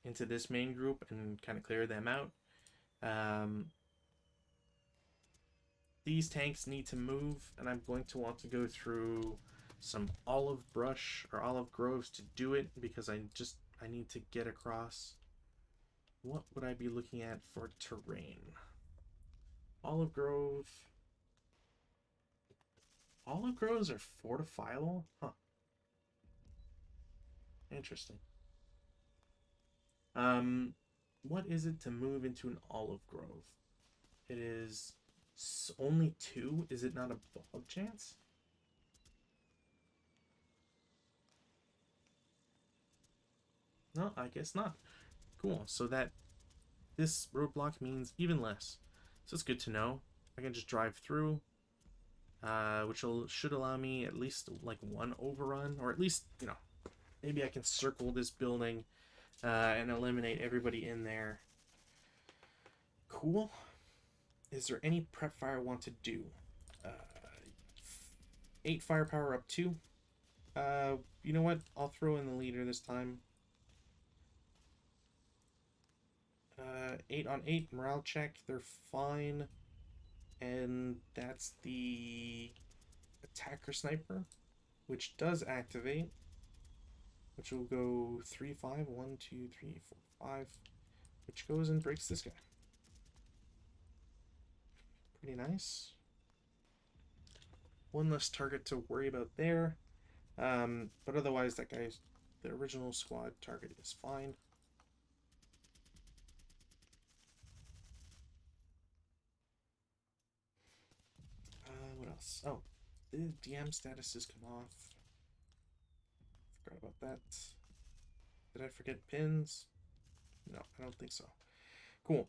into this main group and kind of clear them out. Um, these tanks need to move, and I'm going to want to go through some olive brush or olive groves to do it because I need to get across. What would I be looking at for terrain? Olive grove. Olive groves are fortifiable? Huh. Interesting. Um, what is it to move into an olive grove? It is only 2. Is it not a bog chance? No, I guess not. Cool. So that this roadblock means even less. So it's good to know. I can just drive through, which should allow me at least like 1 overrun, or at least, maybe I can circle this building and eliminate everybody in there. Cool. Is there any prep fire I want to do? Uh, 8 firepower up 2. You know what? I'll throw in the leader this time. 8 on 8 morale check. They're fine. And that's the attacker sniper, which does activate. Which will go 3, 5, 1, 2, 3, 4, 5. Which goes and breaks this guy. Pretty nice. 1 less target to worry about there. But otherwise, the original squad target is fine. What else? Oh, the DM status has come off. Forgot about that. Did I forget pins? No, I don't think so. Cool.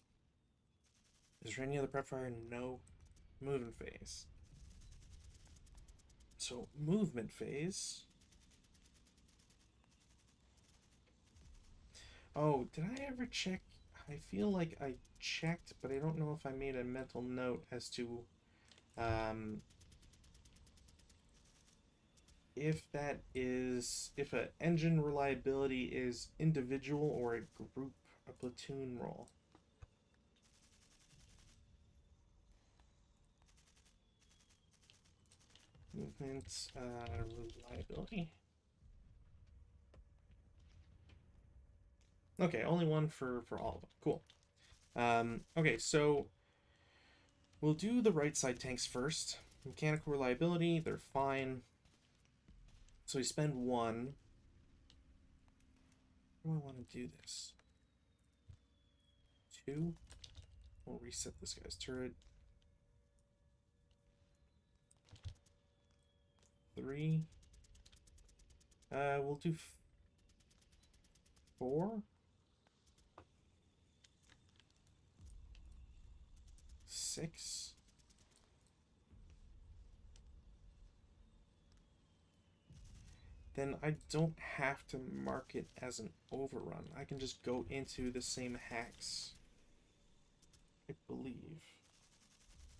Is there any other prep fire? No. Movement phase. So, movement phase. Oh, did I ever check? I feel like I checked, but I don't know if I made a mental note as to if an engine reliability is individual or a group, a platoon roll. Movement reliability. Okay, only one for all of them. Cool. Okay, so we'll do the right side tanks first. Mechanical reliability, they're fine. So we spend 1. How do I want to do this? 2. We'll reset this guy's turret. 3. We'll do 4. 6. Then I don't have to mark it as an overrun. I can just go into the same hacks. I believe.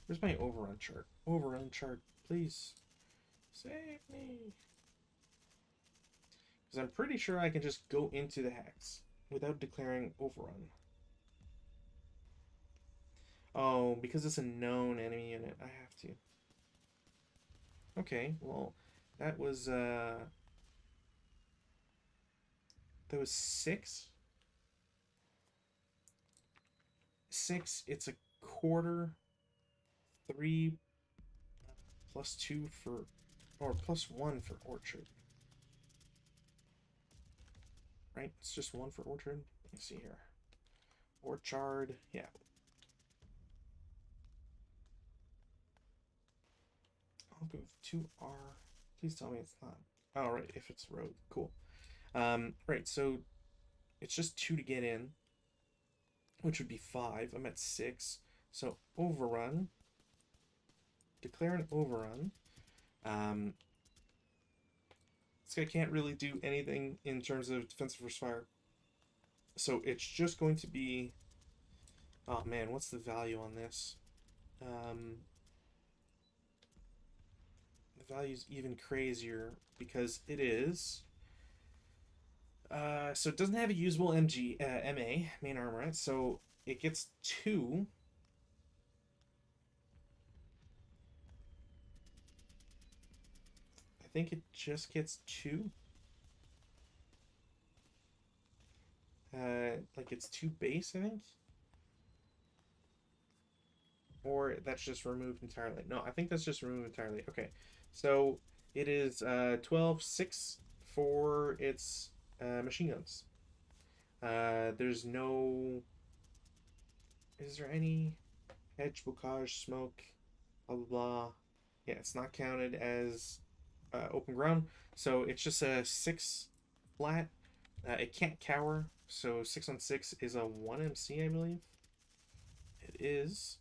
Where's my overrun chart? Overrun chart, please. Save me. Because I'm pretty sure I can just go into the hacks without declaring overrun. Oh, because it's a known enemy unit, I have to. Okay, well, that was 6. 6, it's a quarter. 3 plus 2 for, or plus 1 for orchard. Right? It's just 1 for orchard. Let me see here. Orchard, yeah. I'll go with 2R. Please tell me it's not. Oh, right, if it's road. Cool. Right, so it's just 2 to get in, which would be 5. I'm at 6. So overrun. Declare an overrun. This guy can't really do anything in terms of defensive versus fire. So it's just going to be... Oh man, what's the value on this? value's even crazier because it is. So it doesn't have a usable MA, main armor, right? So it gets 2. I think it just gets 2. Like it's 2 base, I think. Or that's just removed entirely. No, I think that's just removed entirely. Okay. So it is 12-6 for its machine guns. There's no. Is there any hedge, bocage, smoke, blah blah blah? Yeah, it's not counted as open ground, so it's just a 6 flat. It can't cower, so 6 on 6 is a 1 MC, I believe. It is,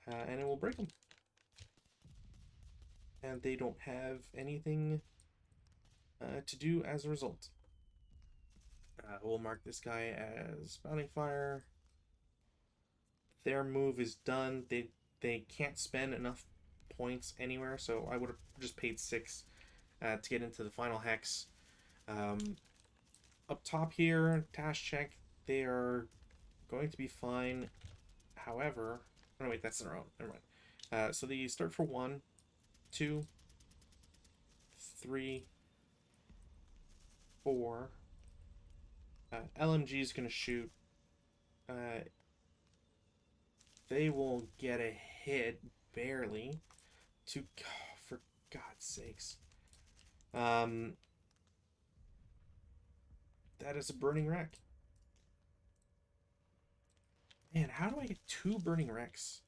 and it will break them. And they don't have anything to do as a result. We'll mark this guy as spouting fire. Their move is done. They can't spend enough points anywhere, so I would have just paid 6 to get into the final hex. Up top here, task check, they are going to be fine. However, oh wait, that's their own. Never mind. So they start for 1, 2, 3, 4. LMG is going to shoot. They will get a hit barely. To for God's sakes. That is a burning wreck. Man, how do I get 2 burning wrecks?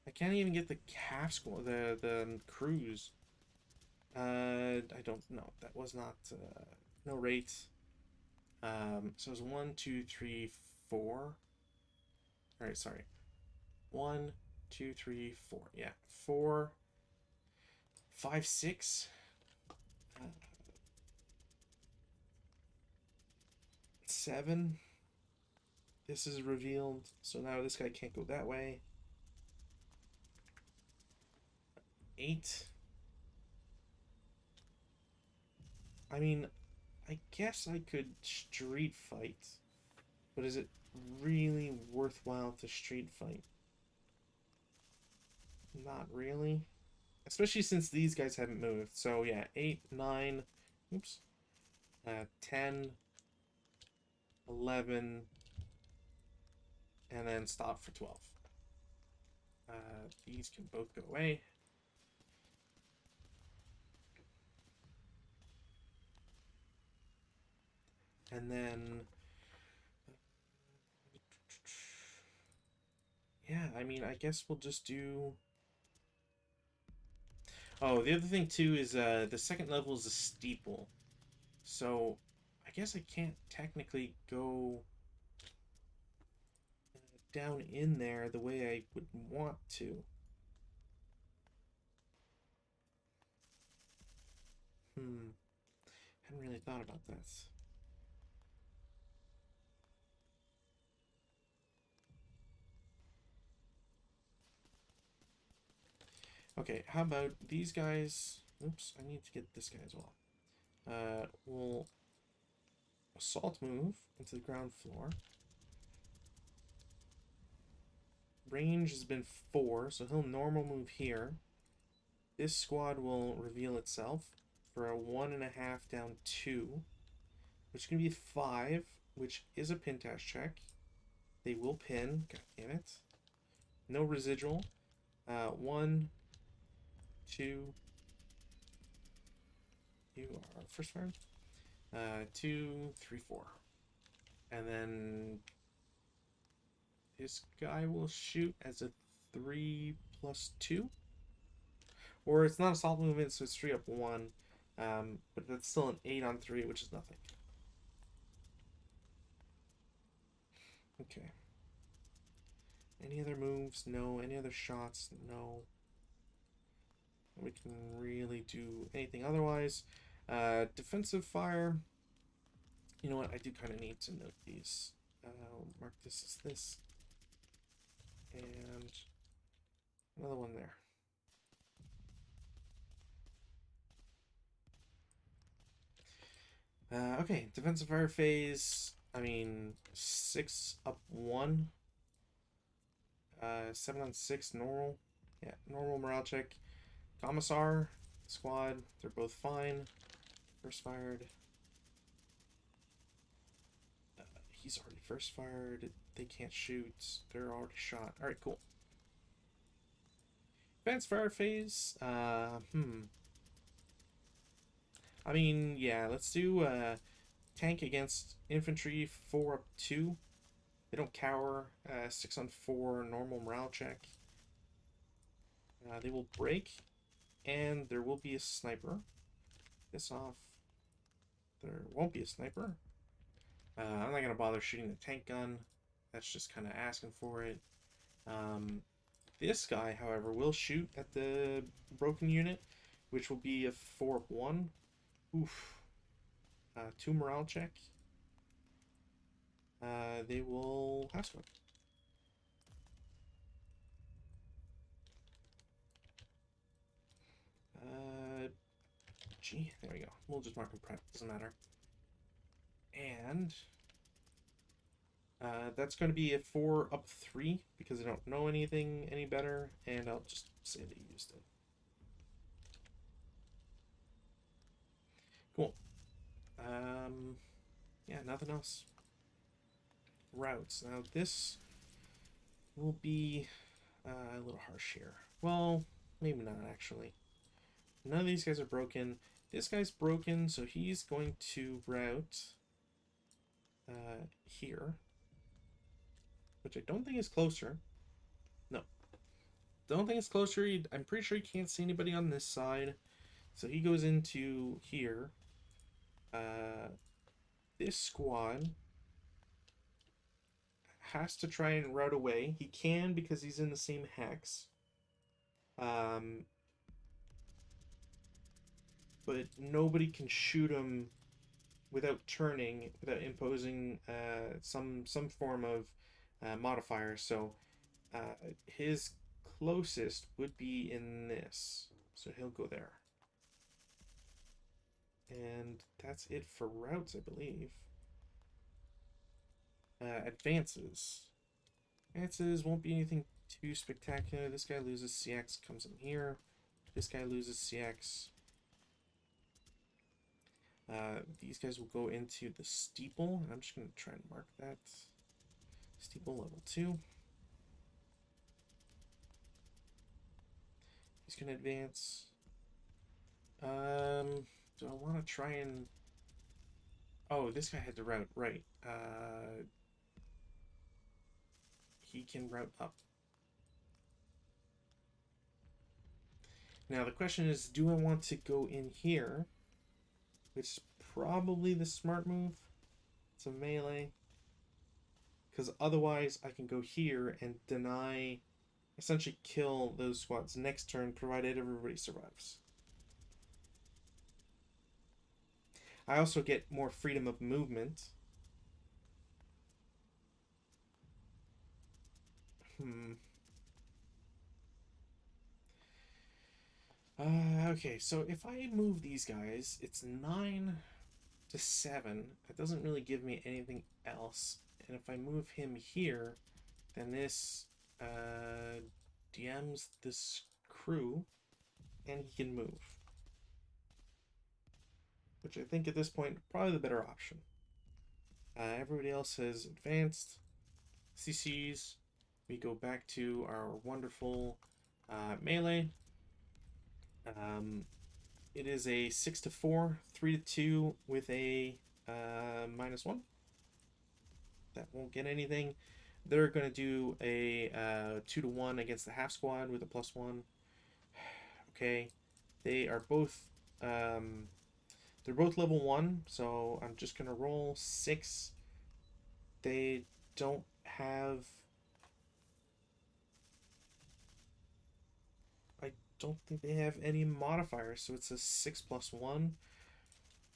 I can't even get the calf squad, the cruise. I don't know. That was not no rate. So it was 1, 2, 3, 4. All right, sorry. 1, 2, 3, 4. Yeah, 4, 5, 6. 7. This is revealed, so now this guy can't go that way. 8. I mean, I guess I could street fight, but is it really worthwhile to street fight? Not really. Especially since these guys haven't moved. So yeah, 8, 9, oops, 10, 11, and then stop for 12. These can both go away. And then, yeah, I mean, I guess we'll just do... Oh, the other thing too is the second level is a steeple. So, I guess I can't technically go down in there the way I would want to. Hadn't really thought about that. Okay, how about these guys? Oops, I need to get this guy as well. We'll assault move into the ground floor. Range has been 4, so he'll normal move here. This squad will reveal itself for a 1.5 down 2, which is going to be 5, which is a pin task check. They will pin. God damn it. No residual. 1, 2. You are first fire. 2, 3, 4. And then this guy will shoot as a 3+2. Or it's not assault movement, so it's 3 up 1. But that's still an 8 on 3, which is nothing. Okay. Any other moves? No. Any other shots? No. We can really do anything otherwise. Defensive fire. You know what? I do kind of need to note these. Mark this as this. And another one there. Okay, defensive fire phase. I mean, 6 up 1. 7 on 6 normal. Yeah, normal morale check. Commissar, squad, they're both fine. First fired. He's already first fired. They can't shoot. They're already shot. Alright, cool. Advanced fire phase. I mean, yeah, let's do tank against infantry 4 up 2. They don't cower. 6 on 4 normal morale check. They will break, and there will be a sniper. This off. There won't be a sniper. I'm not going to bother shooting the tank gun. That's just kind of asking for it. This guy, however, will shoot at the broken unit, which will be a 4 up 1. Oof. 2 morale check. They will half squad. Gee, there we go. We'll just mark him prep. Doesn't matter. And that's going to be a 4 up 3 because I don't know anything any better, and I'll just say they used it. Cool. Yeah, nothing else. Routes. Now this will be a little harsh here. Well, maybe not actually. None of these guys are broken. This guy's broken, so he's going to route here, which I don't think is closer. No, don't think it's closer. I'm pretty sure he can't see anybody on this side, so he goes into here. This squad has to try and route away. He can because he's in the same hex. But nobody can shoot him without turning, without imposing some form of modifier. So his closest would be in this. So he'll go there. And that's it for routes, I believe. Advances. Advances won't be anything too spectacular. This guy loses CX, comes in here. This guy loses CX. These guys will go into the steeple. I'm just going to try and mark that. Steeple level 2. He's going to advance. Do I want to try and... Oh, this guy had to route right. He can route up. Now the question is, do I want to go in here? Which is probably the smart move. It's a melee. Because otherwise I can go here and deny, essentially kill those squads next turn, provided everybody survives. I also get more freedom of movement. Okay, so if I move these guys, it's 9 to 7. That doesn't really give me anything else. And if I move him here, then this DMs this crew, and he can move. Which I think at this point, probably the better option. Everybody else has advanced. CCs. We go back to our wonderful melee. It is a 6 to 4, 3 to 2 with a -1. That won't get anything. They're going to do a 2 to 1 against the half squad with a +1. Okay, they are both they're both level 1, so I'm just going to roll 6. They don't have... I don't think they have any modifiers, so it's a 6+1,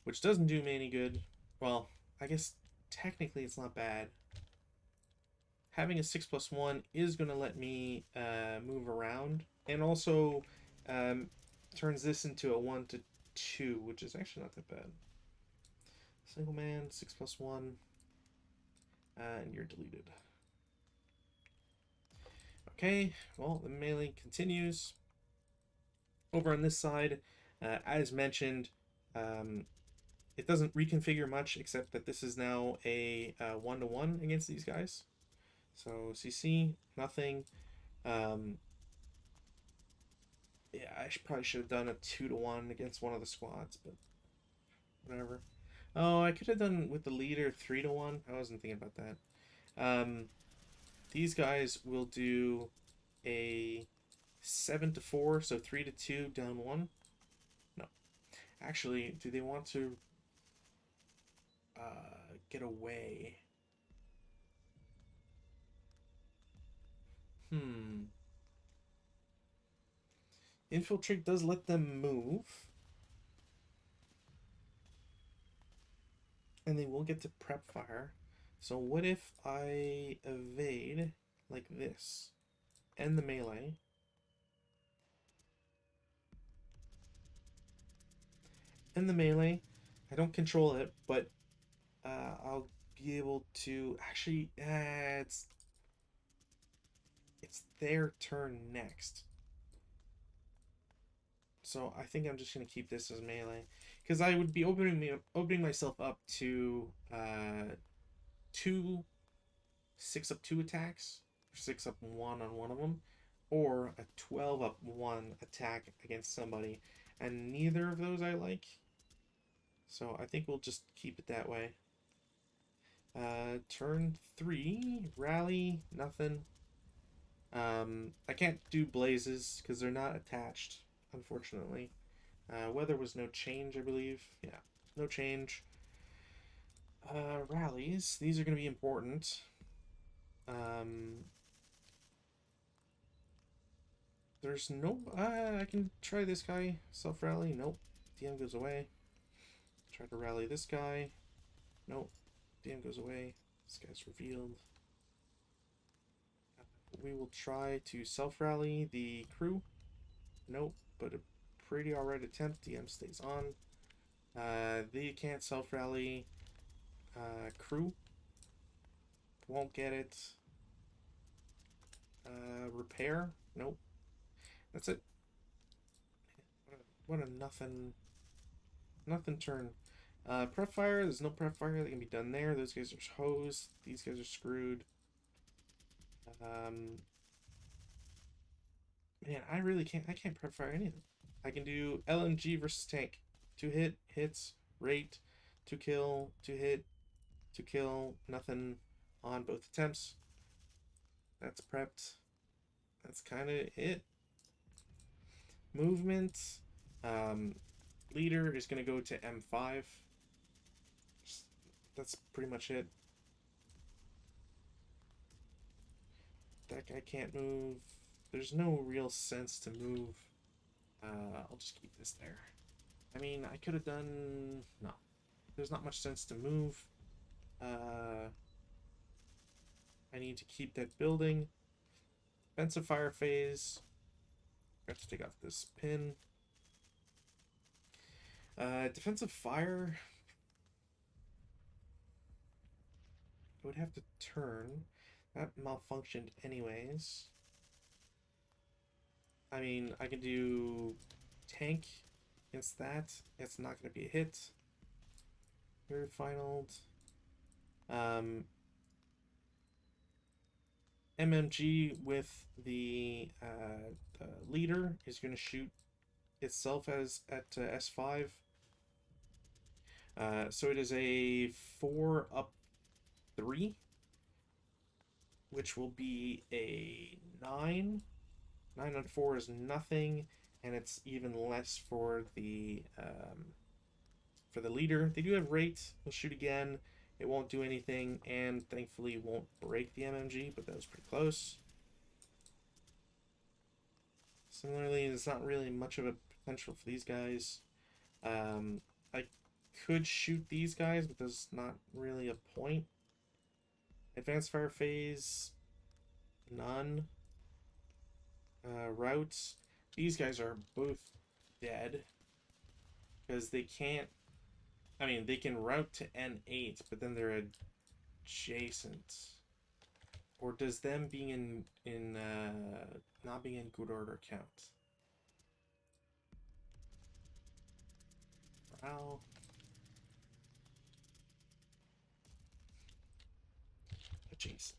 which doesn't do me any good. Well, I guess technically it's not bad. Having a 6+1 is going to let me move around, and also turns this into a 1 to 2, which is actually not that bad. Single man, 6+1. And you're deleted. Okay, well, the melee continues. Over on this side, as mentioned, it doesn't reconfigure much except that this is now a 1-to-1 against these guys. So CC, nothing. Yeah, I probably should have done a 2-to-1 against one of the squads, but whatever. Oh, I could have done with the leader 3-to-1. I wasn't thinking about that. These guys will do a 7-to-4, so 3-to-2, down 1. No. Actually, do they want to get away? Infiltrate does let them move. And they will get to prep fire. So what if I evade like this? End the melee. End the melee. I don't control it, but I'll be able to actually it's their turn next. So I think I'm just gonna keep this as melee because I would be opening myself up to 2 6-up-2 attacks, 6-up-1 on one of them, or a 12-up-1 attack against somebody, and neither of those I like. So I think we'll just keep it that way. Turn 3, rally, nothing. I can't do blazes because they're not attached, unfortunately. Weather was no change, I believe. Yeah, no change. Rallies, these are going to be important. There's no... I can try this guy. Self-rally. Nope. DM goes away. Try to rally this guy. Nope. DM goes away. This guy's revealed. We will try to self-rally the crew. Nope. But a pretty alright attempt. DM stays on. They can't self-rally crew. Won't get it. Repair. Nope. That's it. What a nothing turn. Prep fire, there's no prep fire that can be done there. Those guys are hosed. These guys are screwed. Man, I can't prep fire anything. I can do LMG versus tank. 2 hits, rate, 2 kill, 2 hit, 2 kill, nothing on both attempts. That's prepped. That's kind of it. Movement. Leader is going to go to M5. That's pretty much it. That guy can't move. There's no real sense to move. I'll just keep this there. I mean, I could have done... No. There's not much sense to move. I need to keep that building. Defensive fire phase. Got to take off this pin. Defensive fire... I would have to turn. That malfunctioned anyways. I mean, I can do tank against that. It's not going to be a hit. Very final. MMG with the leader is going to shoot itself as at S5. So it is a 4-up-3, which will be a 9. 9 on 4 is nothing, and it's even less for the leader. They do have rate. We'll shoot again. It won't do anything, and thankfully won't break the MMG, but that was pretty close. Similarly, there's not really much of a potential for these guys. I could shoot these guys, but there's not really a point. Advanced fire phase, none. Routes, these guys are both dead because they can't I mean, they can route to N8, but then they're adjacent. Or does them being in not being in good order count? Morale. Adjacent.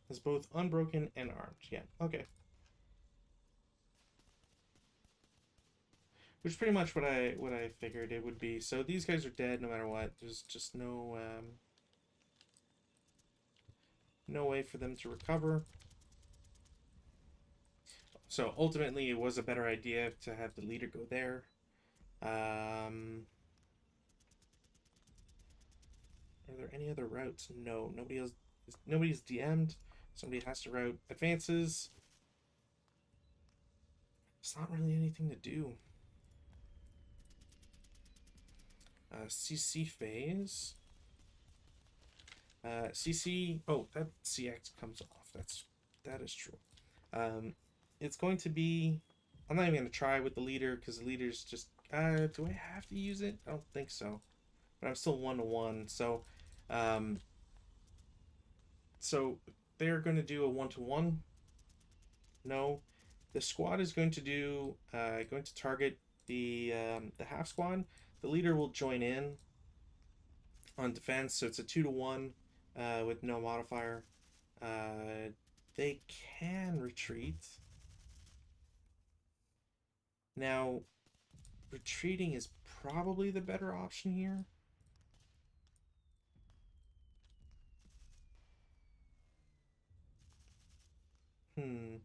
It's both unbroken and armed. Yeah, okay. Which is pretty much what I figured it would be. So these guys are dead no matter what. There's just no way for them to recover. So ultimately, it was a better idea to have the leader go there. Are there any other routes? No, nobody else. Nobody's DM'd. Somebody has to route advances. It's not really anything to do. CC phase. CC. Oh, that CX comes off. That is true. It's going to be. I'm not even going to try with the leader because the leader's just. Do I have to use it? I don't think so. But I'm still 1-to-1. So they're going to do a 1-to-1. No, the squad is going to do. Going to target the half squad. The leader will join in on defense, so it's a 2-to-1 with no modifier. They can retreat. Now, retreating is probably the better option here. Hmm.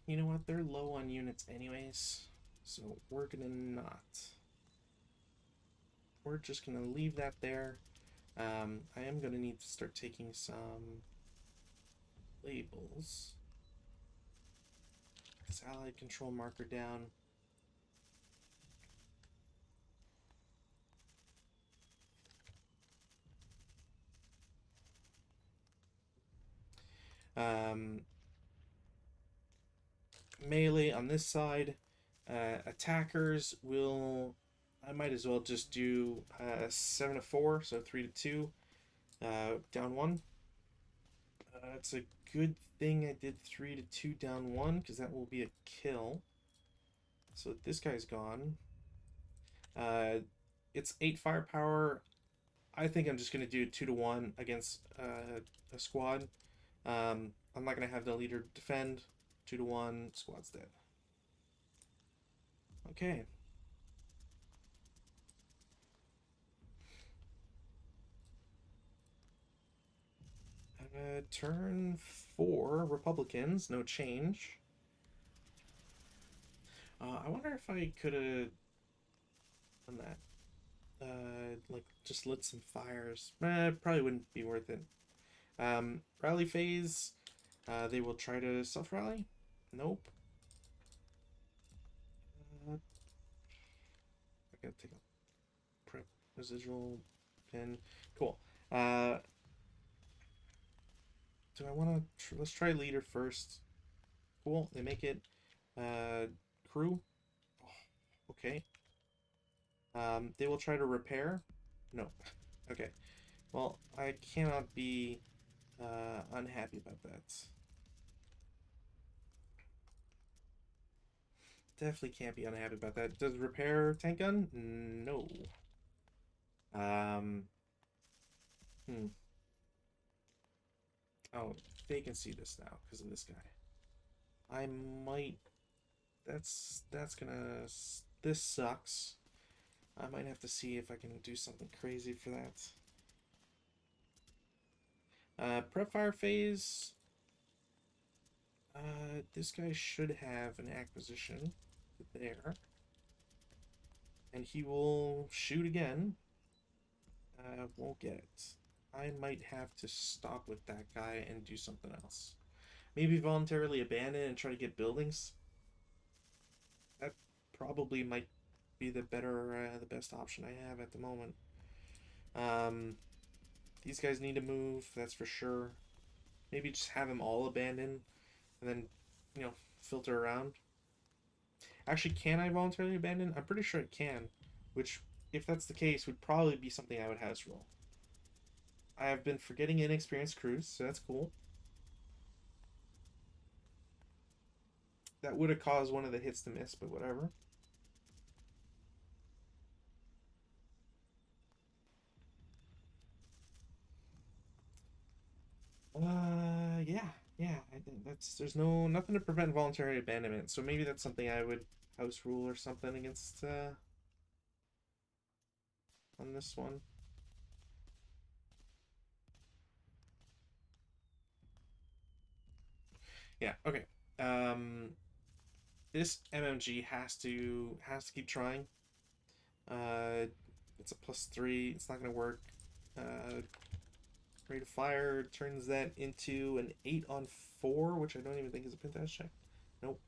You know what? They're low on units anyways, so we're gonna not. We're just gonna leave that there. I am gonna need to start taking some labels. This allied control marker down. Melee on this side. Attackers will. I might as well just do 7-to-4, so 3-to-2, down 1. It's a good thing I did 3-to-2 down 1 because that will be a kill. So this guy's gone. It's 8 firepower. I think I'm just gonna do 2-to-1 against a squad. I'm not gonna have the leader defend. 2-to-1, squad's dead. Okay. Turn 4, Republicans, no change. I wonder if I could have done that. Like, just lit some fires. Probably wouldn't be worth it. Rally phase. They will try to self-rally. Nope. I gotta take a prep residual pin. Cool. Do I want to... Let's try leader first. Cool. They make it. Crew. Oh, okay. They will try to repair. No. Okay. Well, I cannot be unhappy about that. Definitely can't be unhappy about that. Does repair tank gun? No. Um. Hmm. Oh, they can see this now because of this guy. I might. That's gonna. This sucks. I might have to see if I can do something crazy for that. Prep fire phase. This guy should have an acquisition there. And he will shoot again. Won't get it. I might have to stop with that guy and do something else. Maybe voluntarily abandon and try to get buildings. That probably might be the best option I have at the moment. Um, these guys need to move, that's for sure. Maybe just have them all abandoned and then, filter around. Actually, can I voluntarily abandon? I'm pretty sure I can, which, if that's the case, would probably be something I would house roll. I have been forgetting inexperienced crews, so that's cool. That would have caused one of the hits to miss, but whatever. Yeah. I think there's nothing to prevent voluntary abandonment, so maybe that's something I would house rule or something against on this one. Yeah. Okay. Um, this MMG has to keep trying. It's a +3. It's not gonna work. Rate of fire turns that into an 8 on 4, which I don't even think is a Pintas check. Nope.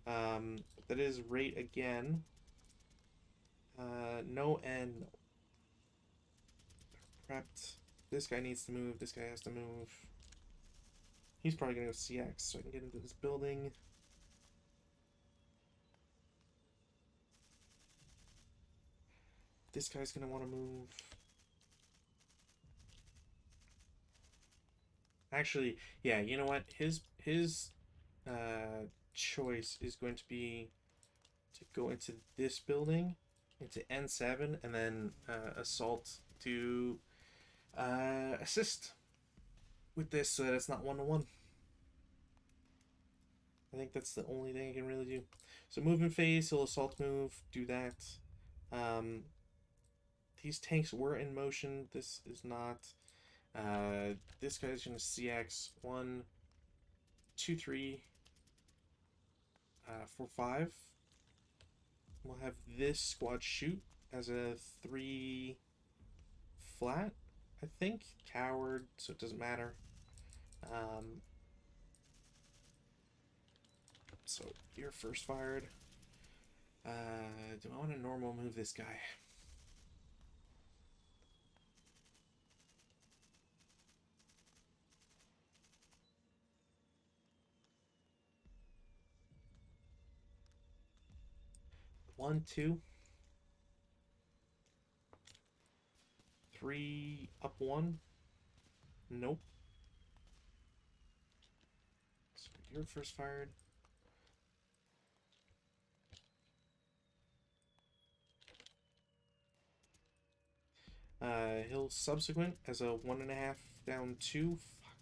That is rate again. No and no. Prepped. This guy needs to move. This guy has to move. He's probably gonna go CX so I can get into this building. This guy's gonna want to move. Actually, yeah, you know what? His choice is going to be to go into this building, into N7, and then assault to assist with this so that it's not 1-1. I think that's the only thing I can really do. So movement phase, he'll assault move, do that. Um, these tanks were in motion. This is not. This guy's gonna CX 1, 2, 3, 4, 5. We'll have this squad shoot as a 3 flat, I think. Coward, so it doesn't matter. So you're first fired. Do I want to normal move this guy? One, two, three, up one. Nope. So you're first fired. He'll subsequent as a 1.5 down 2. Fuck.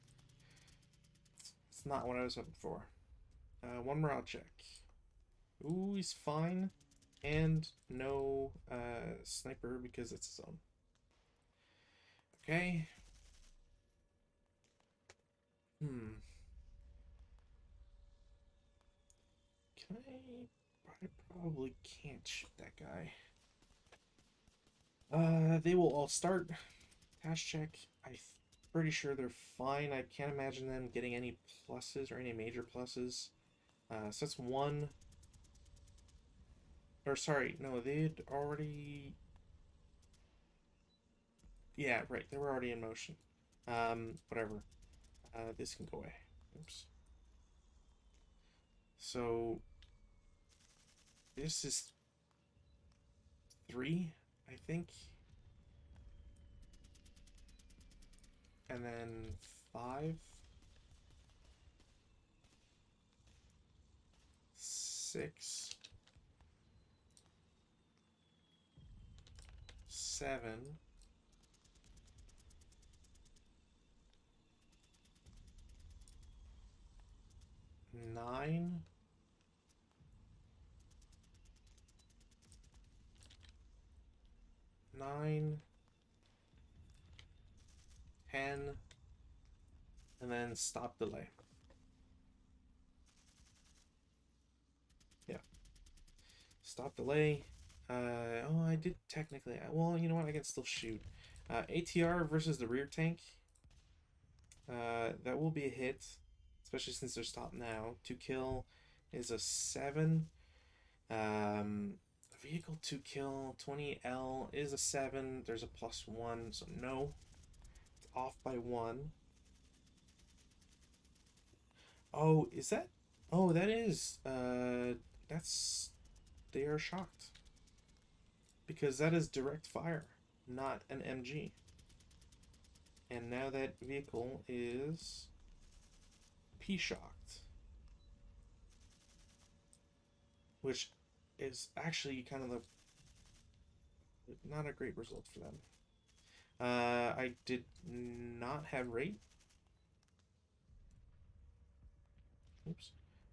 It's not what I was hoping for. One morale check. Ooh, he's fine. And no sniper because it's his own. Okay. Can I probably can't shoot that guy. They will all start. Task check. I'm pretty sure they're fine. I can't imagine them getting any pluses or any major pluses. So that's one. Or sorry, no, they'd already. Yeah, right. They were already in motion. Whatever. This can go away. Oops. So this is 3, I think. And then 5. 6. 7. 9. 9. 10. And then stop delay. Yeah. Stop delay. Oh, I did technically. Well, you know what? I can still shoot. ATR versus the rear tank. That will be a hit, especially since they're stopped now. To kill is a 7. Vehicle to kill 20L is a 7. There's a +1, so no. It's off by 1. Oh, is that? Oh, that is. That's. They are shocked. Because that is direct fire, not an MG. And now that vehicle is P-shocked. Which is actually kind of not a great result for them. I did not have rate. Oops.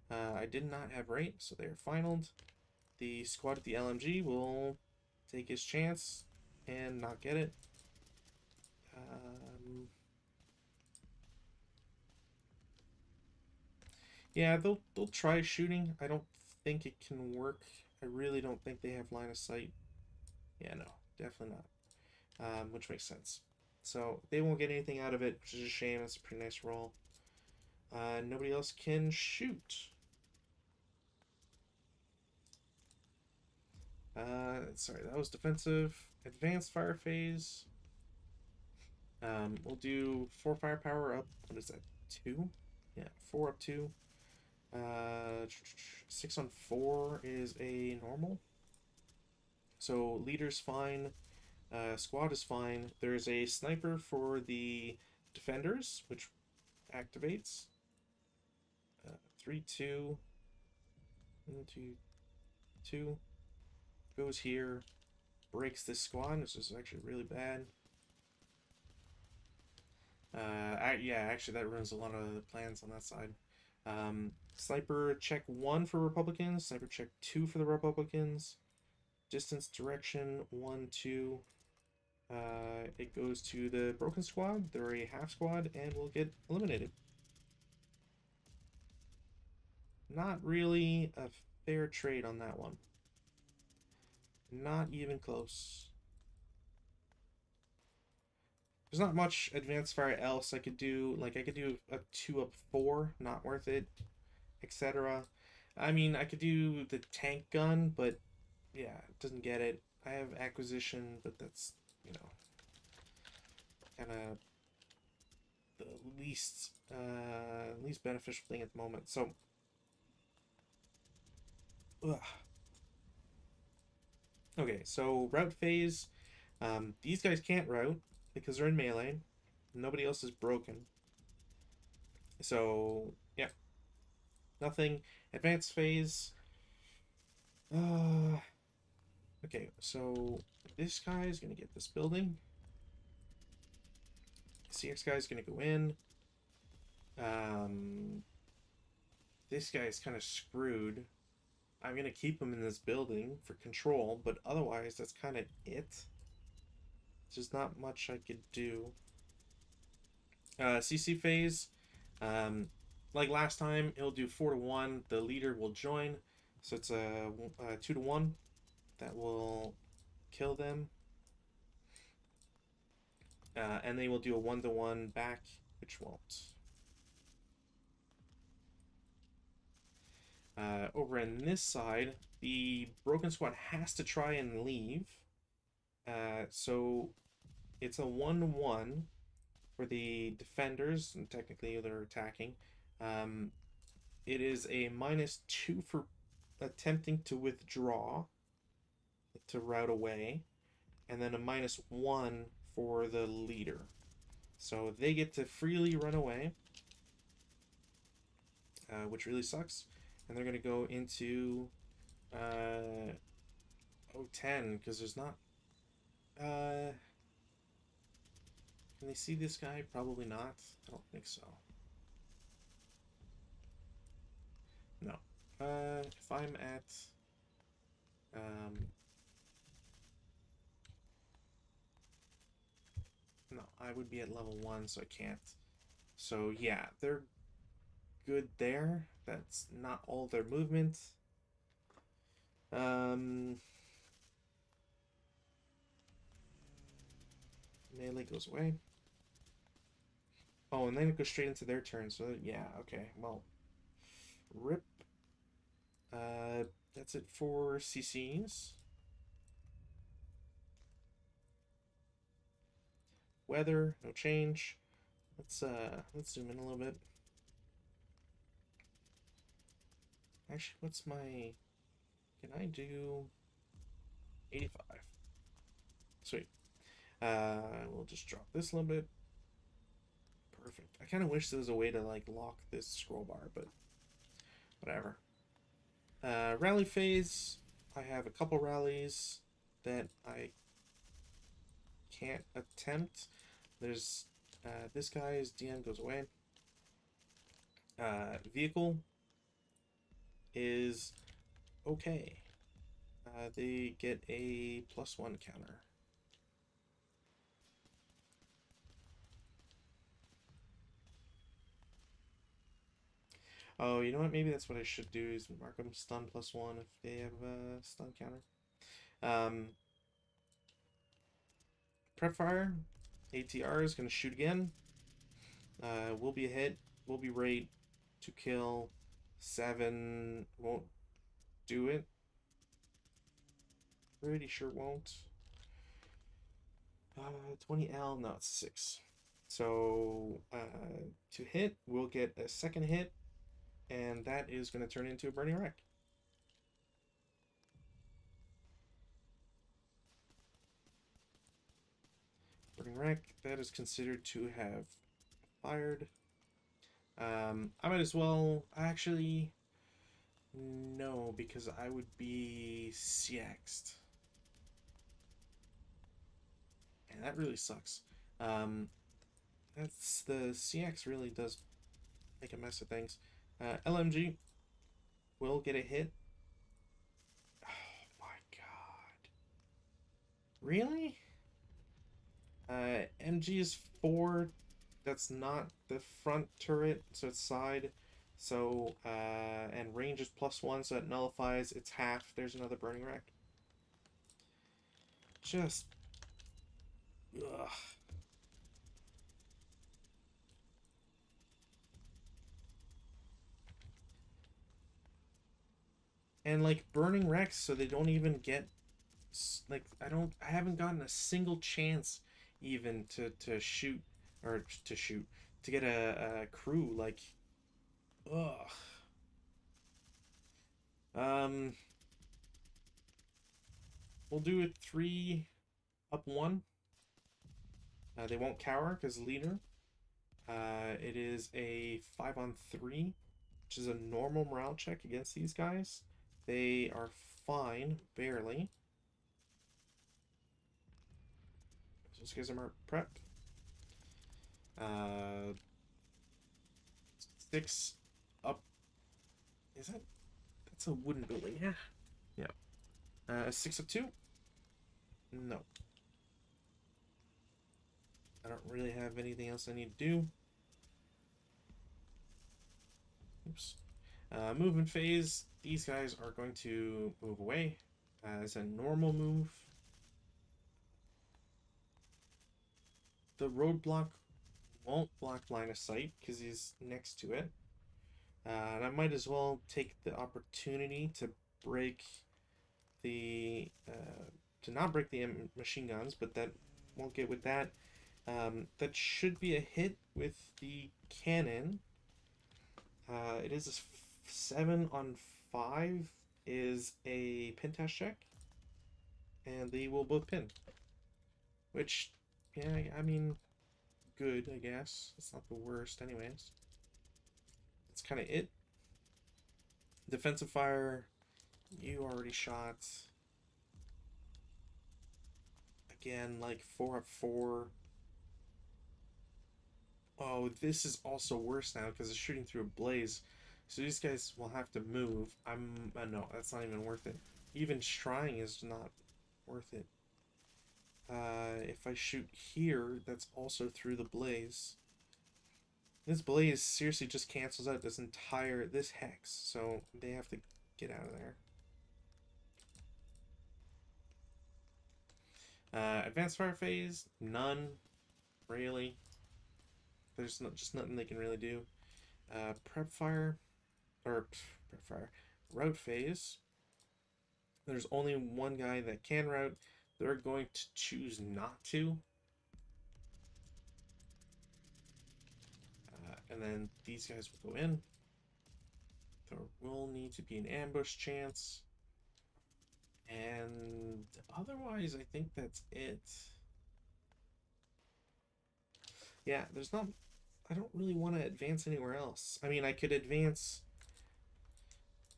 I did not have rate, so they are finaled. The squad at the LMG will take his chance and not get it. Yeah, they'll try shooting. I don't think it can work. I really don't think they have line of sight. Yeah, no, definitely not. Which makes sense. So they won't get anything out of it, which is a shame. It's a pretty nice roll. Nobody else can shoot. Sorry, that was defensive. Advanced fire phase. We'll do 4 firepower up. What is that? 2? Yeah, 4 up 2. 6 on 4 is a normal. So leader's fine. Squad is fine. There's a sniper for the defenders, which activates. 3, 2. 1, 2, 2. Goes here. Breaks this squad. This is actually really bad. Yeah, actually that ruins a lot of the plans on that side. Sniper check 1 for Republicans. Sniper check 2 for the Republicans. Distance direction 1, 2. It goes to the broken squad. They're a half squad and will get eliminated. Not really a fair trade on that one. Not even close. There's not much advanced fire else I could do. Like, I could do a 2 up 4, not worth it, etc. I mean, I could do the tank gun, but yeah, it doesn't get it. I have acquisition, but that's, you know, kind of the least beneficial thing at the moment. So, ugh. Okay, so route phase. These guys can't route because they're in melee. Nobody else is broken. So, yeah. Nothing. Advanced phase. Okay, so this guy is going to get this building. CX guy is going to go in. This guy is kind of screwed. I'm going to keep him in this building for control, but otherwise, that's kind of it. There's not much I could do. CC phase. Like last time, it'll do 4 to 1. The leader will join. So it's a 2 to 1. That will kill them. And they will do a 1 to 1 back, which won't. Over on this side, the broken squad has to try and leave. So it's a 1-1 for the defenders, and technically they're attacking. It is a -2 for attempting to withdraw, to route away, and then a -1 for the leader. So they get to freely run away, which really sucks. And they're going to go into 010 because there's not... can they see this guy? Probably not. I don't think so. No. If I'm at... no, I would be at level 1, so I can't. So yeah, they're good there. That's not all their movement. Melee goes away. Oh, and then it goes straight into their turn. So yeah, okay. Well, rip. Uh, that's it for CCs. Weather, no change. Let's zoom in a little bit. Actually, what's my... Can I do 85? Sweet. We'll just drop this a little bit. Perfect. I kind of wish there was a way to like lock this scroll bar, but whatever. Rally phase. I have a couple rallies that I can't attempt. There's this guy's DM goes away. Vehicle is okay. They get a +1 counter. Oh, you know what? Maybe that's what I should do is mark them stun +1 if they have a stun counter. Prep fire. ATR is going to shoot again. Will be a hit. Will be rate to kill. 7 won't do it. Pretty sure won't. 20L, no, it's 6. So to hit, we'll get a second hit, and that is going to turn into a burning wreck. Burning wreck, that is considered to have fired. I might as well actually no, because I would be CX'd. And that really sucks. That's the CX really does make a mess of things. LMG will get a hit. Oh my god. Really? MG is 4. That's not the front turret, so it's side. So, and range is +1, so it nullifies. It's half. There's another burning wreck. Just... ugh. And like burning wrecks, so they don't even get like I haven't gotten a single chance even to shoot or to get a crew like ugh. We'll do it 3 up 1. They won't cower because leader. It is a 5-on-3, which is a normal morale check against these guys. They are fine, barely. So these guys are marked prep. 6 up. Is that? That's a wooden building. Yeah. Yeah. 6 up 2. No. I don't really have anything else I need to do. Oops. Movement phase. These guys are going to move away as a normal move. The roadblock won't block line of sight because he's next to it. And I might as well take the opportunity to break the to not break the machine guns, but that won't get with that. That should be a hit with the cannon. It is a 7-on-5 is a pin test check, and they will both pin. Which, yeah, I mean, good, I guess. It's not the worst, anyways. That's kind of it. Defensive fire, you already shot. Again, like 4 up 4. Oh, this is also worse now because it's shooting through a blaze. So these guys will have to move. No, that's not even worth it. Even trying is not worth it. If I shoot here, that's also through the blaze. This blaze seriously just cancels out this hex, so they have to get out of there. Advanced fire phase, none. Really? There's just nothing they can really do. Prep fire, or prep fire, route phase. There's only one guy that can route. They're going to choose not to. And then these guys will go in. There will need to be an ambush chance. And otherwise, I think that's it. Yeah, there's not... I don't really want to advance anywhere else. I mean, I could advance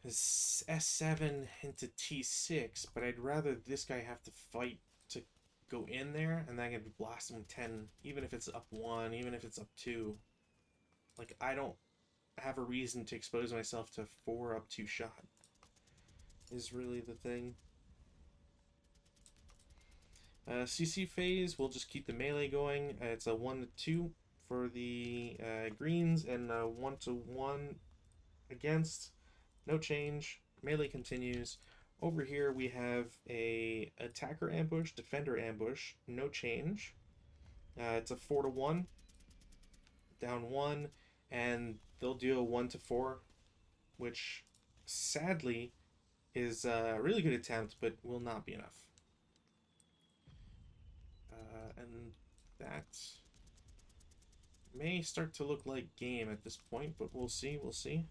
S7 into T6, but I'd rather this guy have to fight to go in there, and then I can blast him with 10, even if it's up 1, even if it's up 2. Like, I don't have a reason to expose myself to 4 up 2 shot, is really the thing. CC phase, we'll just keep the melee going. It's a 1 to 2 for the greens, and 1 to 1 against. No change. Melee continues. Over here we have a attacker ambush, defender ambush. No change. It's a 4 to 1. Down 1, and they'll do a 1 to 4, which sadly is a really good attempt, but will not be enough. And that may start to look like game at this point, but we'll see, we'll see.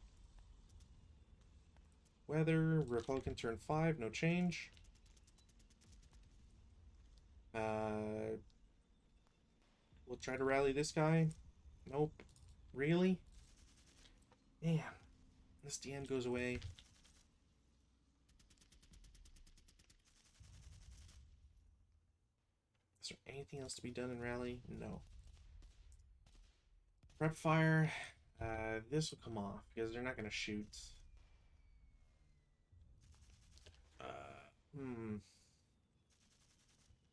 Weather, Republican turn 5, no change. We'll try to rally this guy. Nope. Really? Man, this DN goes away. Is there anything else to be done in rally? No. Prep fire. This will come off because they're not going to shoot.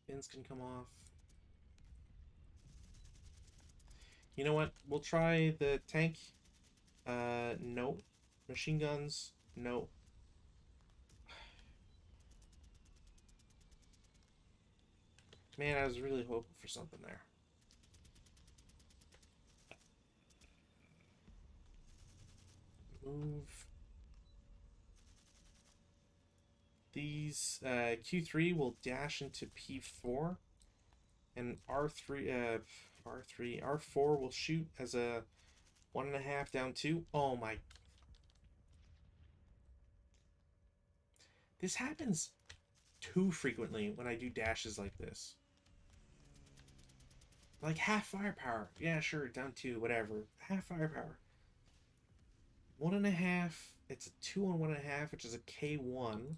Fins can come off. You know what? We'll try the tank. No. Machine guns. No. Man, I was really hoping for something there. Move. These Q3 will dash into P4, and R4 will shoot as a 1.5 down 2. Oh my! This happens too frequently when I do dashes like this. Like half firepower, yeah, sure, down 2, whatever. Half firepower. 1.5. It's a 2 on 1.5, which is a K1.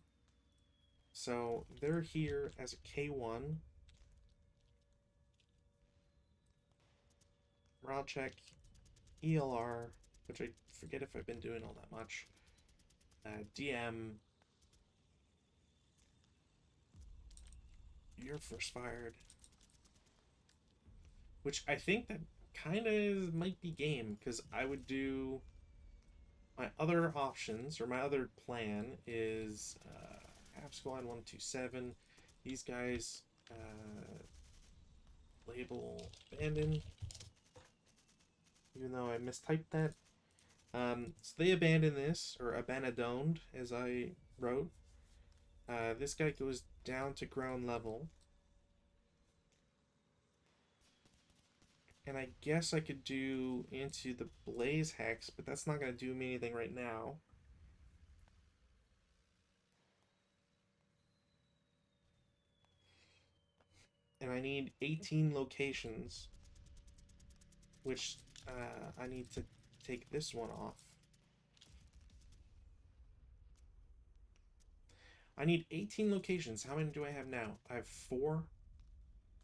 So they're here as a K1. Morale check, ELR, which I forget if I've been doing all that much. DM. You're first fired. Which I think that kind of might be game, because I would do... My other options, or my other plan, is half squad 127. These guys label abandon, even though I mistyped that. So they abandon this, or abandoned, as I wrote. This guy goes down to ground level. And I guess I could do into the Blaze Hex, but that's not going to do me anything right now. And I need 18 locations, which I need to take this one off. I need 18 locations. How many do I have now? I have 4,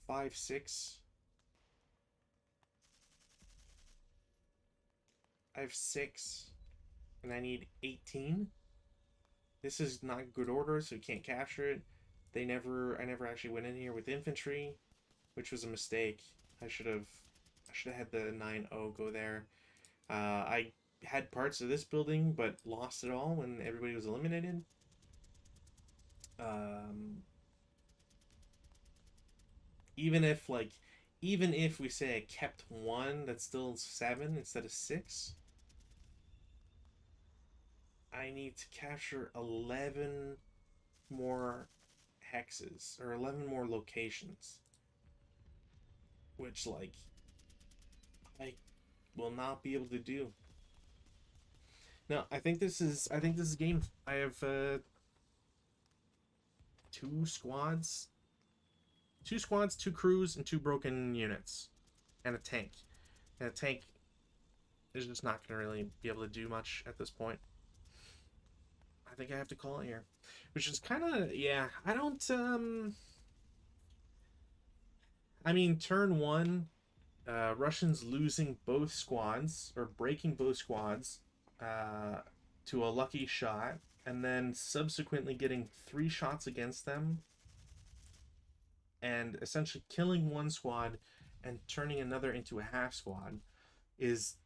5, 6. I have 6, and I need 18. This is not good order, so you can't capture it. I never actually went in here with infantry, which was a mistake. I should have had the 9-0 go there. I had parts of this building, but lost it all when everybody was eliminated. Even even if we say I kept one, that's still 7 instead of 6. I need to capture 11 more hexes or 11 more locations, which like I will not be able to do. No, I think this is game. I have two squads, two crews, and two broken units, and a tank. And a tank is just not going to really be able to do much at this point. I think I have to call it here, which is kind of, yeah. I don't I mean, turn one, Russians losing both squads or breaking both squads uh, to a lucky shot, and then subsequently getting 3 shots against them and essentially killing one squad and turning another into a half squad is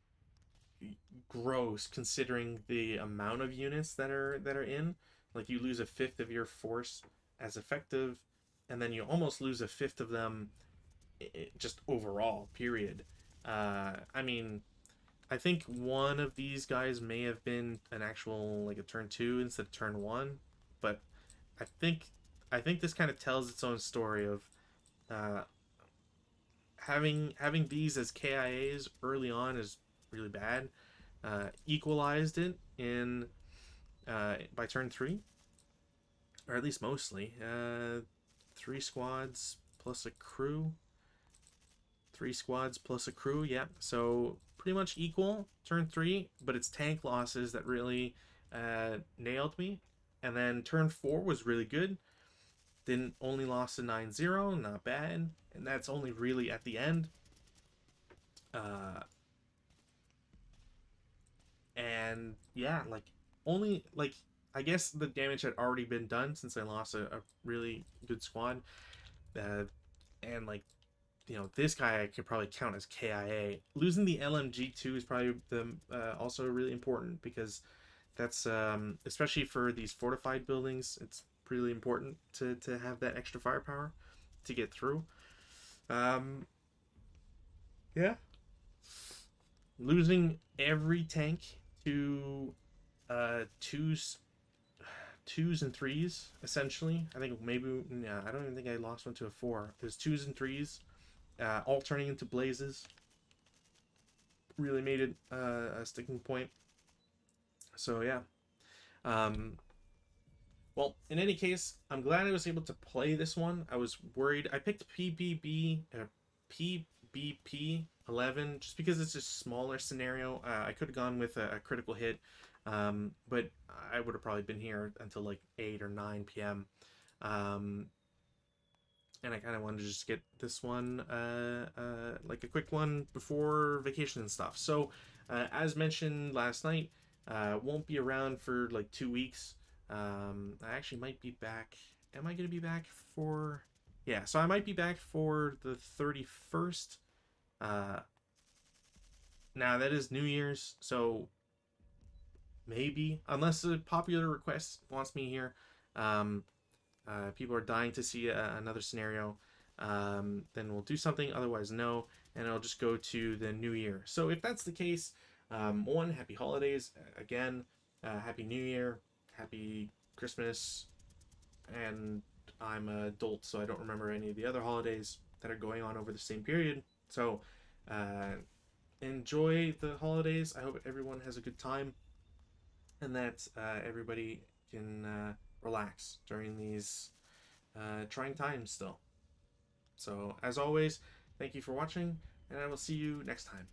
gross considering the amount of units that are in. Like you lose a fifth of your force as effective, and then you almost lose a fifth of them just overall. Period. I mean, I think one of these guys may have been an actual like a turn two instead of turn one, but I think I think this kind of tells its own story of uh, having these as KIAs early on is really bad. Equalized it in by turn three, or at least mostly. 3 squads plus a crew. 3 squads plus a crew. Yeah, so pretty much equal turn three, but it's tank losses that really nailed me. And then turn four was really good. Then only lost to 9-0, not bad. And that's only really at the end. Uh, and yeah, like only like I guess the damage had already been done since I lost a really good squad. Uh, and like this guy I could probably count as KIA. Losing the LMG2 is probably also really important because that's especially for these fortified buildings. It's really important to have that extra firepower to get through. Um, yeah, losing every tank to twos and threes essentially. I think maybe yeah, I don't even think I lost one to a four. It was twos and threes, all turning into blazes. Really made it a sticking point. So yeah. Um, well, in any case, I'm glad I was able to play this one. I was worried. I picked PBP-11 just because it's a smaller scenario. I could have gone with a critical hit, but I would have probably been here until like 8 or 9 p.m. Um, and I kind of wanted to just get this one, like a quick one before vacation and stuff. So, as mentioned last night, won't be around for like 2 weeks. I actually might be back. Am I going to be back for? Yeah, so I might be back for the 31st. Uh, Now that is New Year's, so maybe, unless a popular request wants me here. Um, People are dying to see another scenario, then we'll do something. Otherwise, no, and I'll just go to the new year. So if that's the case, one, happy holidays again, happy New Year, happy Christmas, and I'm an adult, so I don't remember any of the other holidays that are going on over the same period. So enjoy the holidays. I hope everyone has a good time, and that everybody can relax during these trying times still. So, as always, thank you for watching, and I will see you next time.